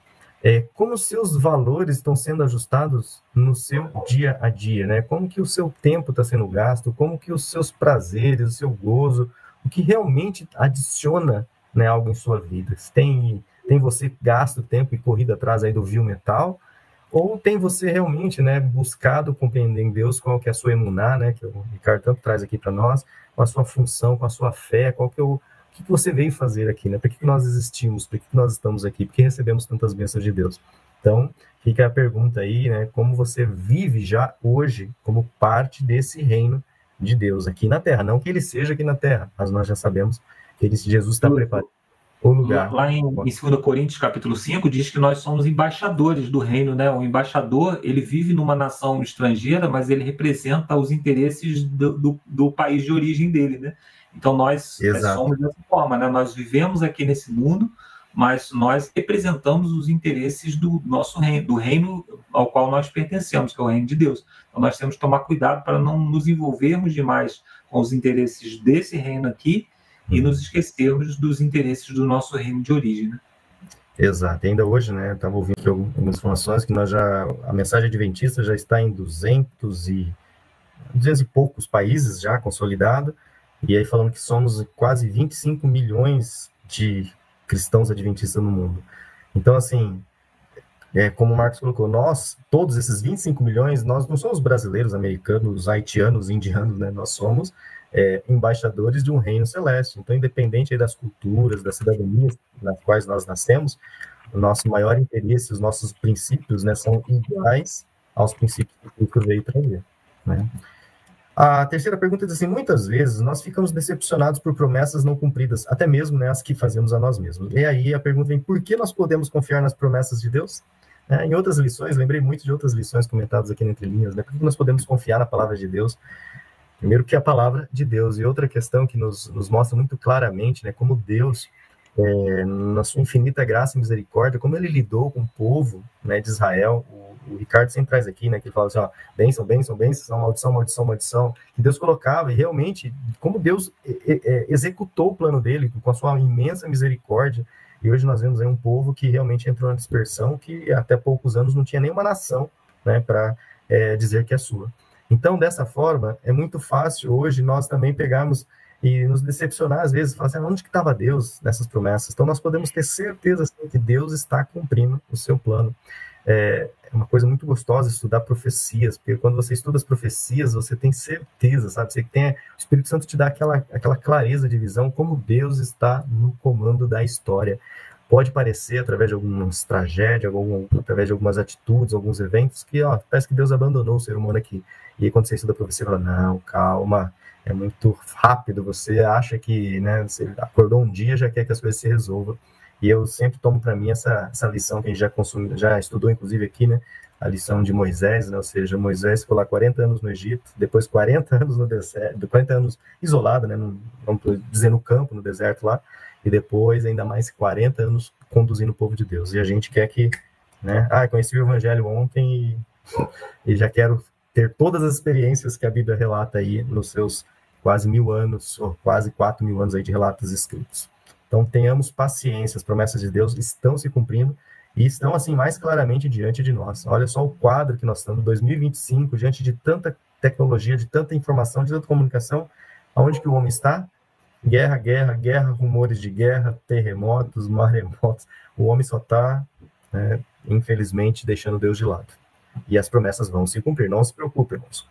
Como os seus valores estão sendo ajustados no seu dia a dia, né? Como que o seu tempo está sendo gasto, como que os seus prazeres, o seu gozo, o que realmente adiciona, né, algo em sua vida? Tem você gasto tempo e corrido atrás aí do vil metal, ou tem você realmente, né, buscado compreender em Deus qual que é a sua emuná, né, que o Ricardo tanto traz aqui para nós, com a sua função, com a sua fé, qual que é o que você veio fazer aqui, né? Por que nós existimos? Por que nós estamos aqui? Por que recebemos tantas bênçãos de Deus? Então, fica a pergunta aí, né? Como você vive já hoje como parte desse reino de Deus aqui na Terra? Não que ele seja aqui na Terra, mas nós já sabemos que Jesus está preparando o lugar. Lá em 2 Coríntios, capítulo 5, diz que nós somos embaixadores do reino, né? O embaixador, ele vive numa nação estrangeira, mas ele representa os interesses do país de origem dele, né? Então, nós somos dessa forma, né? Nós vivemos aqui nesse mundo, mas nós representamos os interesses do nosso reino, do reino ao qual nós pertencemos, que é o reino de Deus. Então, nós temos que tomar cuidado para não nos envolvermos demais com os interesses desse reino aqui e nos esquecermos dos interesses do nosso reino de origem, né? Exato. E ainda hoje, né, eu estava ouvindo aqui algumas informações que a mensagem adventista já está em 200 e poucos países já consolidado. E aí falando que somos quase 25 milhões de cristãos adventistas no mundo. Então, assim, como o Marcos colocou, nós, todos esses 25 milhões, nós não somos brasileiros, americanos, haitianos, indianos, né? Nós somos embaixadores de um reino celeste. Então, independente aí das culturas, das cidadanias nas quais nós nascemos, o nosso maior interesse, os nossos princípios, né, são iguais aos princípios que Cristo veio trazer, né? A terceira pergunta diz assim, muitas vezes nós ficamos decepcionados por promessas não cumpridas, até mesmo, né, as que fazemos a nós mesmos. E aí a pergunta vem, por que nós podemos confiar nas promessas de Deus? Em outras lições, lembrei muito de outras lições comentadas aqui entre linhas, né? Por que nós podemos confiar na palavra de Deus? Primeiro que é a palavra de Deus, e outra questão que nos mostra muito claramente, né, como Deus, na sua infinita graça e misericórdia, como ele lidou com o povo, né, de Israel. O Ricardo sempre traz aqui, né, que ele fala assim, ó, bênção, bênção, bênção, maldição, maldição, maldição, que Deus colocava, e realmente, como Deus executou o plano dele, com a sua imensa misericórdia, e hoje nós vemos aí um povo que realmente entrou na dispersão, que até poucos anos não tinha nenhuma nação, né, para dizer que é sua. Então, dessa forma, é muito fácil hoje nós também pegarmos e nos decepcionar, às vezes, falar assim, onde que estava Deus nessas promessas? Então, nós podemos ter certeza assim, que Deus está cumprindo o seu plano. É uma coisa muito gostosa estudar profecias, porque quando você estuda as profecias, você tem certeza, sabe? Você tem, o Espírito Santo te dá aquela clareza de visão, como Deus está no comando da história. Pode parecer, através de algumas tragédias, através de algumas atitudes, alguns eventos, que parece que Deus abandonou o ser humano aqui. E aí, quando você estuda a profecia, você fala, não, calma, é muito rápido, você acha que, né, você acordou um dia, já quer que as coisas se resolvam. E eu sempre tomo para mim essa lição que a gente já estudou, inclusive aqui, né, a lição de Moisés, né, ou seja, Moisés ficou lá 40 anos no Egito, depois 40 anos no deserto, 40 anos isolado, né, vamos dizer, no campo, no deserto lá, e depois ainda mais 40 anos conduzindo o povo de Deus. E a gente quer que, né, conheci o Evangelho ontem e já quero ter todas as experiências que a Bíblia relata aí nos seus quase 1000 anos, ou quase 4000 anos aí de relatos escritos. Então, tenhamos paciência, as promessas de Deus estão se cumprindo e estão, assim, mais claramente diante de nós. Olha só o quadro que nós estamos, 2025, diante de tanta tecnologia, de tanta informação, de tanta comunicação, aonde que o homem está? Guerra, guerra, guerra, rumores de guerra, terremotos, maremotos. O homem só está, né, infelizmente, deixando Deus de lado. E as promessas vão se cumprir, não se preocupe, irmãos.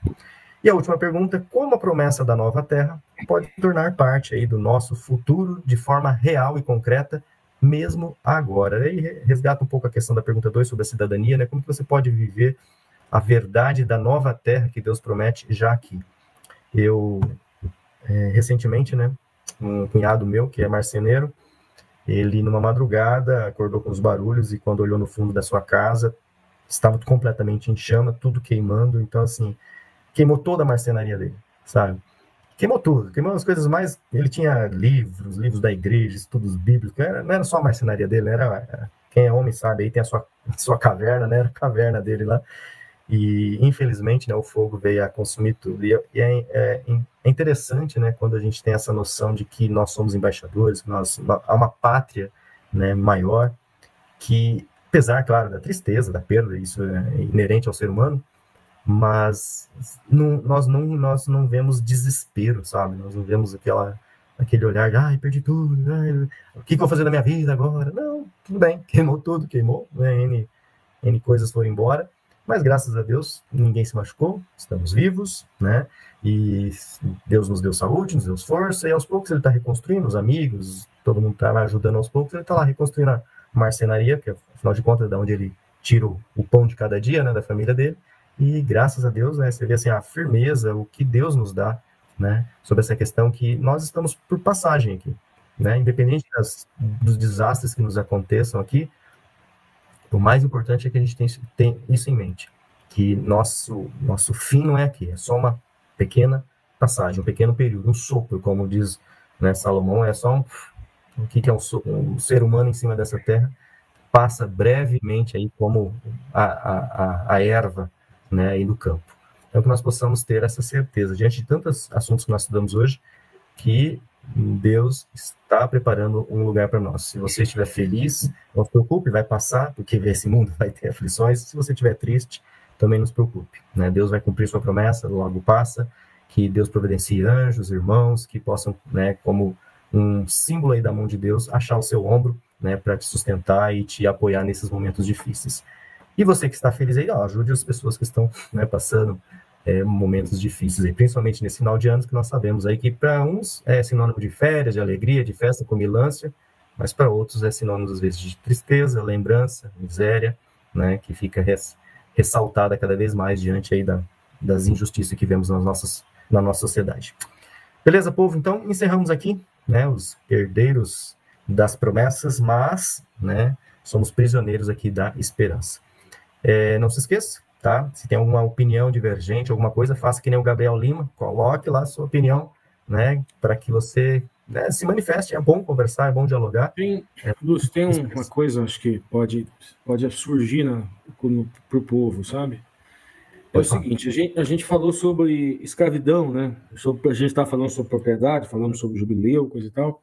E a última pergunta, como a promessa da nova terra pode tornar parte aí do nosso futuro de forma real e concreta, mesmo agora? Aí resgata um pouco a questão da pergunta 2 sobre a cidadania, né? Como que você pode viver a verdade da nova terra que Deus promete já aqui. Eu, recentemente, né, um cunhado meu, que é marceneiro, ele, numa madrugada, acordou com os barulhos e quando olhou no fundo da sua casa, estava completamente em chama, tudo queimando. Então, assim, queimou toda a marcenaria dele, sabe? Queimou tudo, queimou as coisas mais... Ele tinha livros da igreja, estudos bíblicos, não era só a marcenaria dele, quem é homem sabe, aí tem a sua caverna, né? Era a caverna dele lá. E, infelizmente, né, o fogo veio a consumir tudo. E é interessante, né, quando a gente tem essa noção de que nós somos embaixadores, que há uma pátria, né, maior, que, apesar, claro, da tristeza, da perda, isso é inerente ao ser humano, mas nós não vemos desespero, sabe? Nós não vemos aquele olhar de, ai, perdi tudo, o que eu vou fazer da minha vida agora? Não, tudo bem, queimou tudo, né, N coisas foram embora, mas graças a Deus ninguém se machucou, estamos vivos, né? E Deus nos deu saúde, nos deu força, e aos poucos ele está reconstruindo, os amigos, todo mundo está ajudando aos poucos, ele está lá reconstruindo a marcenaria, que afinal de contas é de onde ele tira o pão de cada dia, né, da família dele, e graças a Deus, né, você vê assim, a firmeza, o que Deus nos dá, né, sobre essa questão que nós estamos por passagem aqui, né, independente dos desastres que nos aconteçam aqui, o mais importante é que a gente tem isso em mente, que nosso fim não é aqui, é só uma pequena passagem, um pequeno período, um sopro, como diz, né, Salomão, é só o que é um ser humano em cima dessa terra, passa brevemente aí como a erva, né, aí no campo. Então que nós possamos ter essa certeza, diante de tantos assuntos que nós estudamos hoje, que Deus está preparando um lugar para nós. Se você estiver feliz, não se preocupe, vai passar, porque esse mundo vai ter aflições. Se você estiver triste, também não se preocupe, né? Deus vai cumprir sua promessa, logo passa, que Deus providencie anjos, irmãos, que possam, né, como um símbolo aí da mão de Deus, achar o seu ombro, né, para te sustentar e te apoiar nesses momentos difíceis. E você que está feliz aí, ajude as pessoas que estão, né, passando momentos difíceis, aí, principalmente nesse final de ano, que nós sabemos aí que para uns é sinônimo de férias, de alegria, de festa, comilância, mas para outros é sinônimo, às vezes, de tristeza, lembrança, miséria, né, que fica ressaltada cada vez mais diante aí das injustiças que vemos na nossa sociedade. Beleza, povo? Então, encerramos aqui, né, os herdeiros das promessas, mas, né, somos prisioneiros aqui da esperança. Não se esqueça, tá? Se tem alguma opinião divergente, alguma coisa, faça que nem o Gabriel Lima, coloque lá a sua opinião, né, para que você, né, se manifeste. É bom conversar, é bom dialogar. Lúcio, tem uma coisa, acho que pode surgir para o povo, sabe? É o seguinte, a gente falou sobre escravidão, né? A gente está falando sobre propriedade, falamos sobre jubileu, coisa e tal.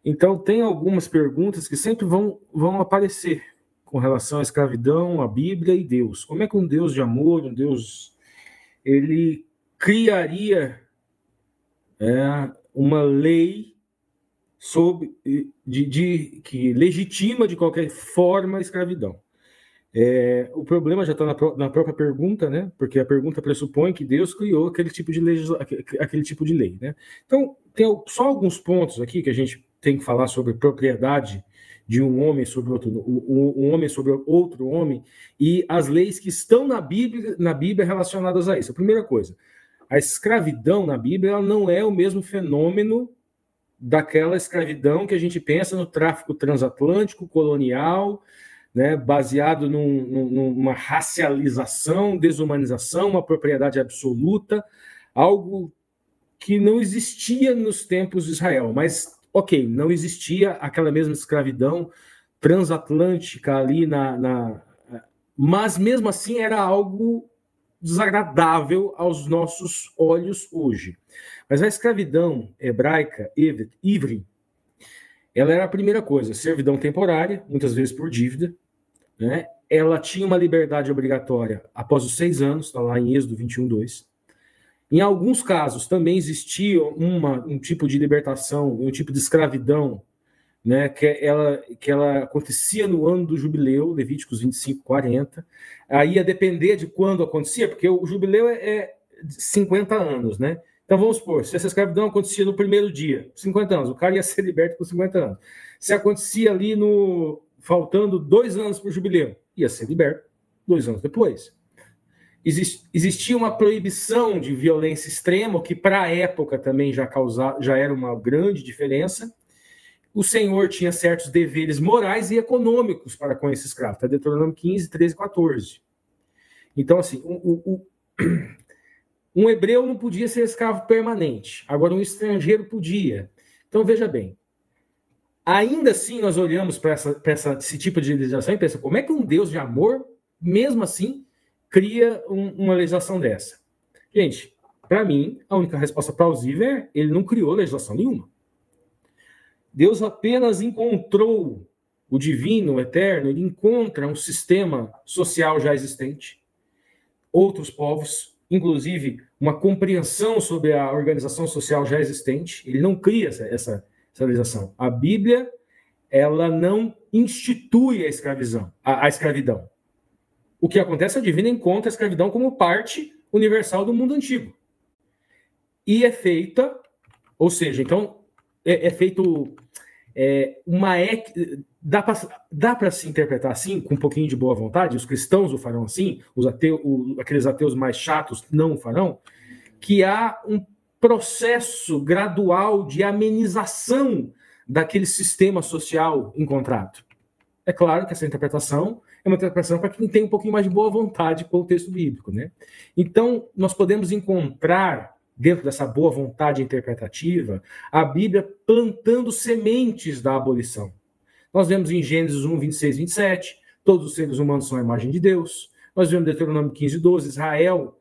Então, tem algumas perguntas que sempre vão aparecer com relação à escravidão, à Bíblia e Deus. Como é que um Deus de amor, um Deus, ele criaria uma lei que legitima de qualquer forma a escravidão? O problema já está na própria pergunta, né? Porque a pergunta pressupõe que Deus criou aquele tipo de lei, né? Então, tem só alguns pontos aqui que a gente tem que falar sobre propriedade de um homem sobre outro, um homem sobre outro homem, e as leis que estão na Bíblia relacionadas a isso. A primeira coisa, a escravidão na Bíblia ela não é o mesmo fenômeno daquela escravidão que a gente pensa no tráfico transatlântico, colonial, né, baseado numa racialização, desumanização, uma propriedade absoluta, algo que não existia nos tempos de Israel, mas, ok, não existia aquela mesma escravidão transatlântica ali mas mesmo assim era algo desagradável aos nossos olhos hoje. Mas a escravidão hebraica, ivri, ela era a primeira coisa, servidão temporária, muitas vezes por dívida, né? Ela tinha uma liberdade obrigatória após os 6 anos, está lá em Êxodo 21:2. Em alguns casos também existia um tipo de libertação, um tipo de escravidão, né, que ela acontecia no ano do jubileu, Levíticos 25:40. Aí ia depender de quando acontecia, porque o jubileu é 50 anos, né? Então vamos supor, se essa escravidão acontecia no primeiro dia, 50 anos, o cara ia ser liberto com 50 anos. Se acontecia ali faltando 2 anos para o jubileu, ia ser liberto 2 anos depois. existia uma proibição de violência extrema, que para a época também já era uma grande diferença. O senhor tinha certos deveres morais e econômicos para com esse escravo. Está Deuteronômio 15, 13 e 14. Então, assim, um hebreu não podia ser escravo permanente. Agora, um estrangeiro podia. Então, veja bem. Ainda assim, nós olhamos para esse tipo de legislação e pensamos, como é que um Deus de amor, mesmo assim, cria uma legislação dessa? Gente, para mim, a única resposta plausível é ele não criou legislação nenhuma. Deus apenas encontrou o divino, o eterno, ele encontra um sistema social já existente, outros povos, inclusive uma compreensão sobre a organização social já existente. Ele não cria essa legislação. A Bíblia, ela não institui a escravidão. O que acontece, a divina encontra a escravidão como parte universal do mundo antigo. E é feita, ou seja, então, feito dá para se interpretar assim, com um pouquinho de boa vontade, os cristãos o farão assim, aqueles ateus mais chatos não o farão, que há um processo gradual de amenização daquele sistema social encontrado. É claro que essa interpretação é uma interpretação para quem tem um pouquinho mais de boa vontade com o texto bíblico, né? Então, nós podemos encontrar, dentro dessa boa vontade interpretativa, a Bíblia plantando sementes da abolição. Nós vemos em Gênesis 1, 26, 27, todos os seres humanos são a imagem de Deus. Nós vemos em Deuteronômio 15, 12, Israel,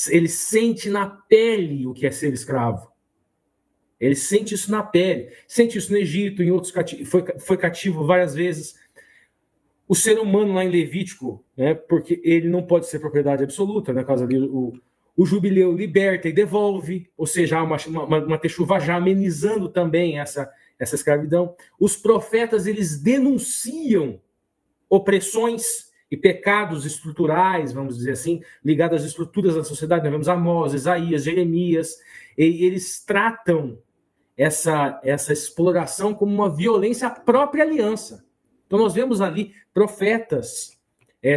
ele sente na pele o que é ser escravo. Ele sente isso na pele. Sente isso no Egito, em outros cativos, foi cativo várias vezes. O ser humano lá em Levítico, né, porque ele não pode ser propriedade absoluta, na causa dele, o jubileu liberta e devolve, ou seja, há uma techuvá já amenizando também essa escravidão. Os profetas, eles denunciam opressões e pecados estruturais, vamos dizer assim, ligados às estruturas da sociedade. Nós vemos Amós, Isaías, Jeremias, e eles tratam essa exploração como uma violência à própria aliança. Então nós vemos ali profetas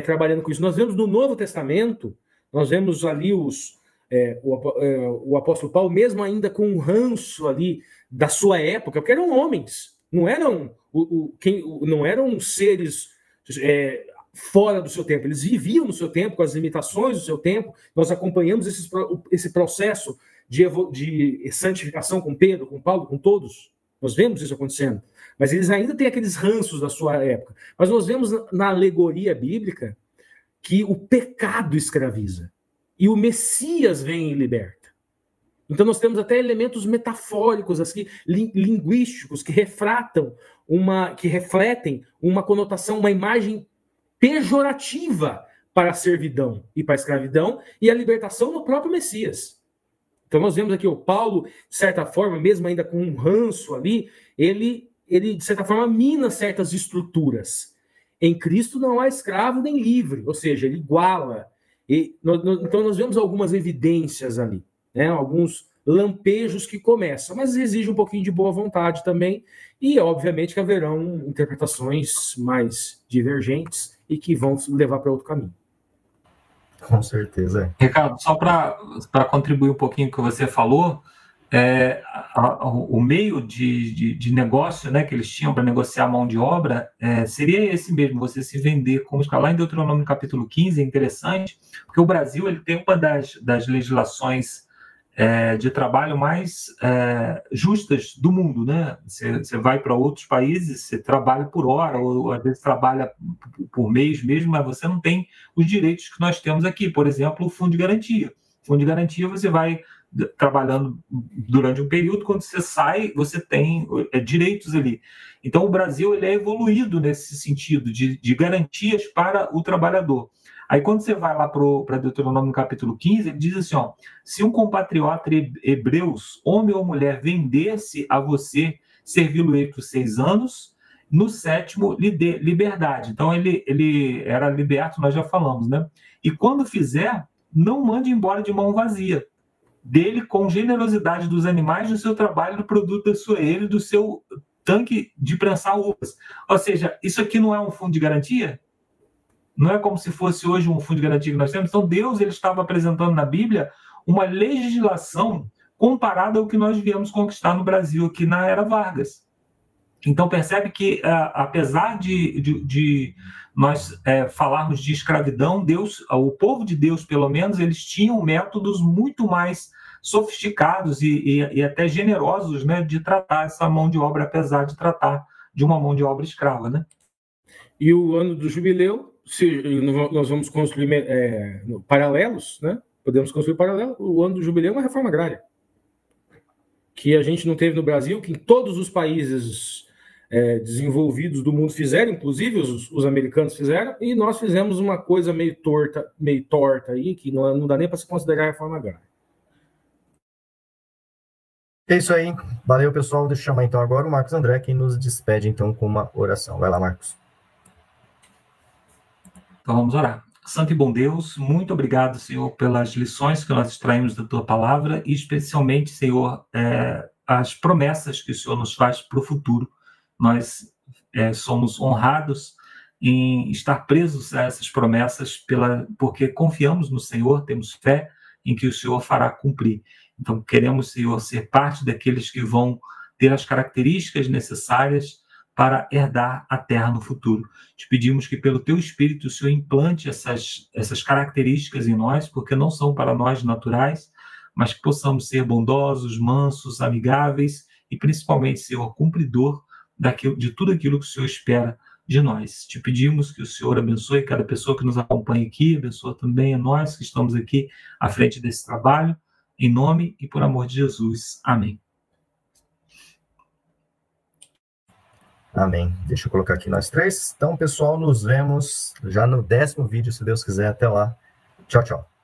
trabalhando com isso. Nós vemos no Novo Testamento, nós vemos ali o apóstolo Paulo, mesmo ainda com um ranço ali da sua época, porque eram homens, não eram seres fora do seu tempo, eles viviam no seu tempo, com as limitações do seu tempo. Nós acompanhamos esse processo de santificação com Pedro, com Paulo, com todos. Nós vemos isso acontecendo. Mas eles ainda têm aqueles ranços da sua época. Mas nós vemos na alegoria bíblica que o pecado escraviza e o Messias vem e liberta. Então nós temos até elementos metafóricos, assim, linguísticos, que refletem uma conotação, uma imagem pejorativa para a servidão e para a escravidão e a libertação no próprio Messias. Então nós vemos aqui o Paulo, de certa forma, mesmo ainda com um ranço ali, ele de certa forma mina certas estruturas. Em Cristo não há escravo nem livre, ou seja, ele iguala. Então nós vemos algumas evidências ali, né? Alguns lampejos que começam, mas exige um pouquinho de boa vontade também, e obviamente que haverão interpretações mais divergentes e que vão levar para outro caminho. Com certeza. Ricardo, só para contribuir um pouquinho com o que você falou, o meio de negócio, né, que eles tinham para negociar a mão de obra seria esse mesmo, você se vender como escravo. Lá em Deuteronômio capítulo 15 é interessante, porque o Brasil ele tem uma das legislações de trabalho mais justas do mundo, né? Você vai para outros países, você trabalha por hora, ou às vezes trabalha por mês mesmo, mas você não tem os direitos que nós temos aqui. Por exemplo, o fundo de garantia. O fundo de garantia você vai trabalhando durante um período, quando você sai, você tem direitos ali. Então, o Brasil ele é evoluído nesse sentido de garantias para o trabalhador. Aí, quando você vai lá para Deuteronômio no capítulo 15, ele diz assim, ó, se um compatriota hebreus, homem ou mulher, vendesse a você, servi-lo-ei por 6 anos, no 7º lhe dê liberdade. Então, ele era liberto, nós já falamos, né? E quando fizer, não mande embora de mão vazia. Dele com generosidade dos animais, do seu trabalho, do produto da sua ele, do seu tanque de prensar uvas. Ou seja, isso aqui não é um fundo de garantia? não é como se fosse hoje um fundo de garantia que nós temos. Então, Deus ele estava apresentando na Bíblia uma legislação comparada ao que nós viemos conquistar no Brasil aqui na Era Vargas. Então, percebe que, apesar de nós falarmos de escravidão, Deus, o povo de Deus, pelo menos, eles tinham métodos muito mais sofisticados e até generosos, né, de tratar essa mão de obra, apesar de tratar de uma mão de obra escrava, né? E o ano do jubileu, nós vamos construir paralelos, né? Podemos construir paralelo. O ano do jubileu é uma reforma agrária, que a gente não teve no Brasil, que em todos os países desenvolvidos do mundo fizeram, inclusive os americanos fizeram, e nós fizemos uma coisa meio torta aí, que não dá nem para se considerar reforma agrária. É isso aí. Valeu, pessoal. Deixa eu chamar então agora o Marcos André, que nos despede então com uma oração. Vai lá, Marcos. Então vamos orar. Santo e bom Deus, muito obrigado, Senhor, pelas lições que nós extraímos da Tua Palavra e especialmente, Senhor, as promessas que o Senhor nos faz para o futuro. Nós somos honrados em estar presos a essas promessas porque confiamos no Senhor, temos fé em que o Senhor fará cumprir. Então queremos, Senhor, ser parte daqueles que vão ter as características necessárias para herdar a terra no futuro. Te pedimos que pelo Teu Espírito o Senhor implante essas características em nós, porque não são para nós naturais, mas que possamos ser bondosos, mansos, amigáveis e principalmente, Senhor, cumpridor de tudo aquilo que o Senhor espera de nós. Te pedimos que o Senhor abençoe cada pessoa que nos acompanha aqui, abençoa também a nós que estamos aqui à frente desse trabalho, em nome e por amor de Jesus. Amém. Amém. Deixa eu colocar aqui nós três. Então, pessoal, nos vemos já no 10º vídeo, se Deus quiser. Até lá. Tchau, tchau.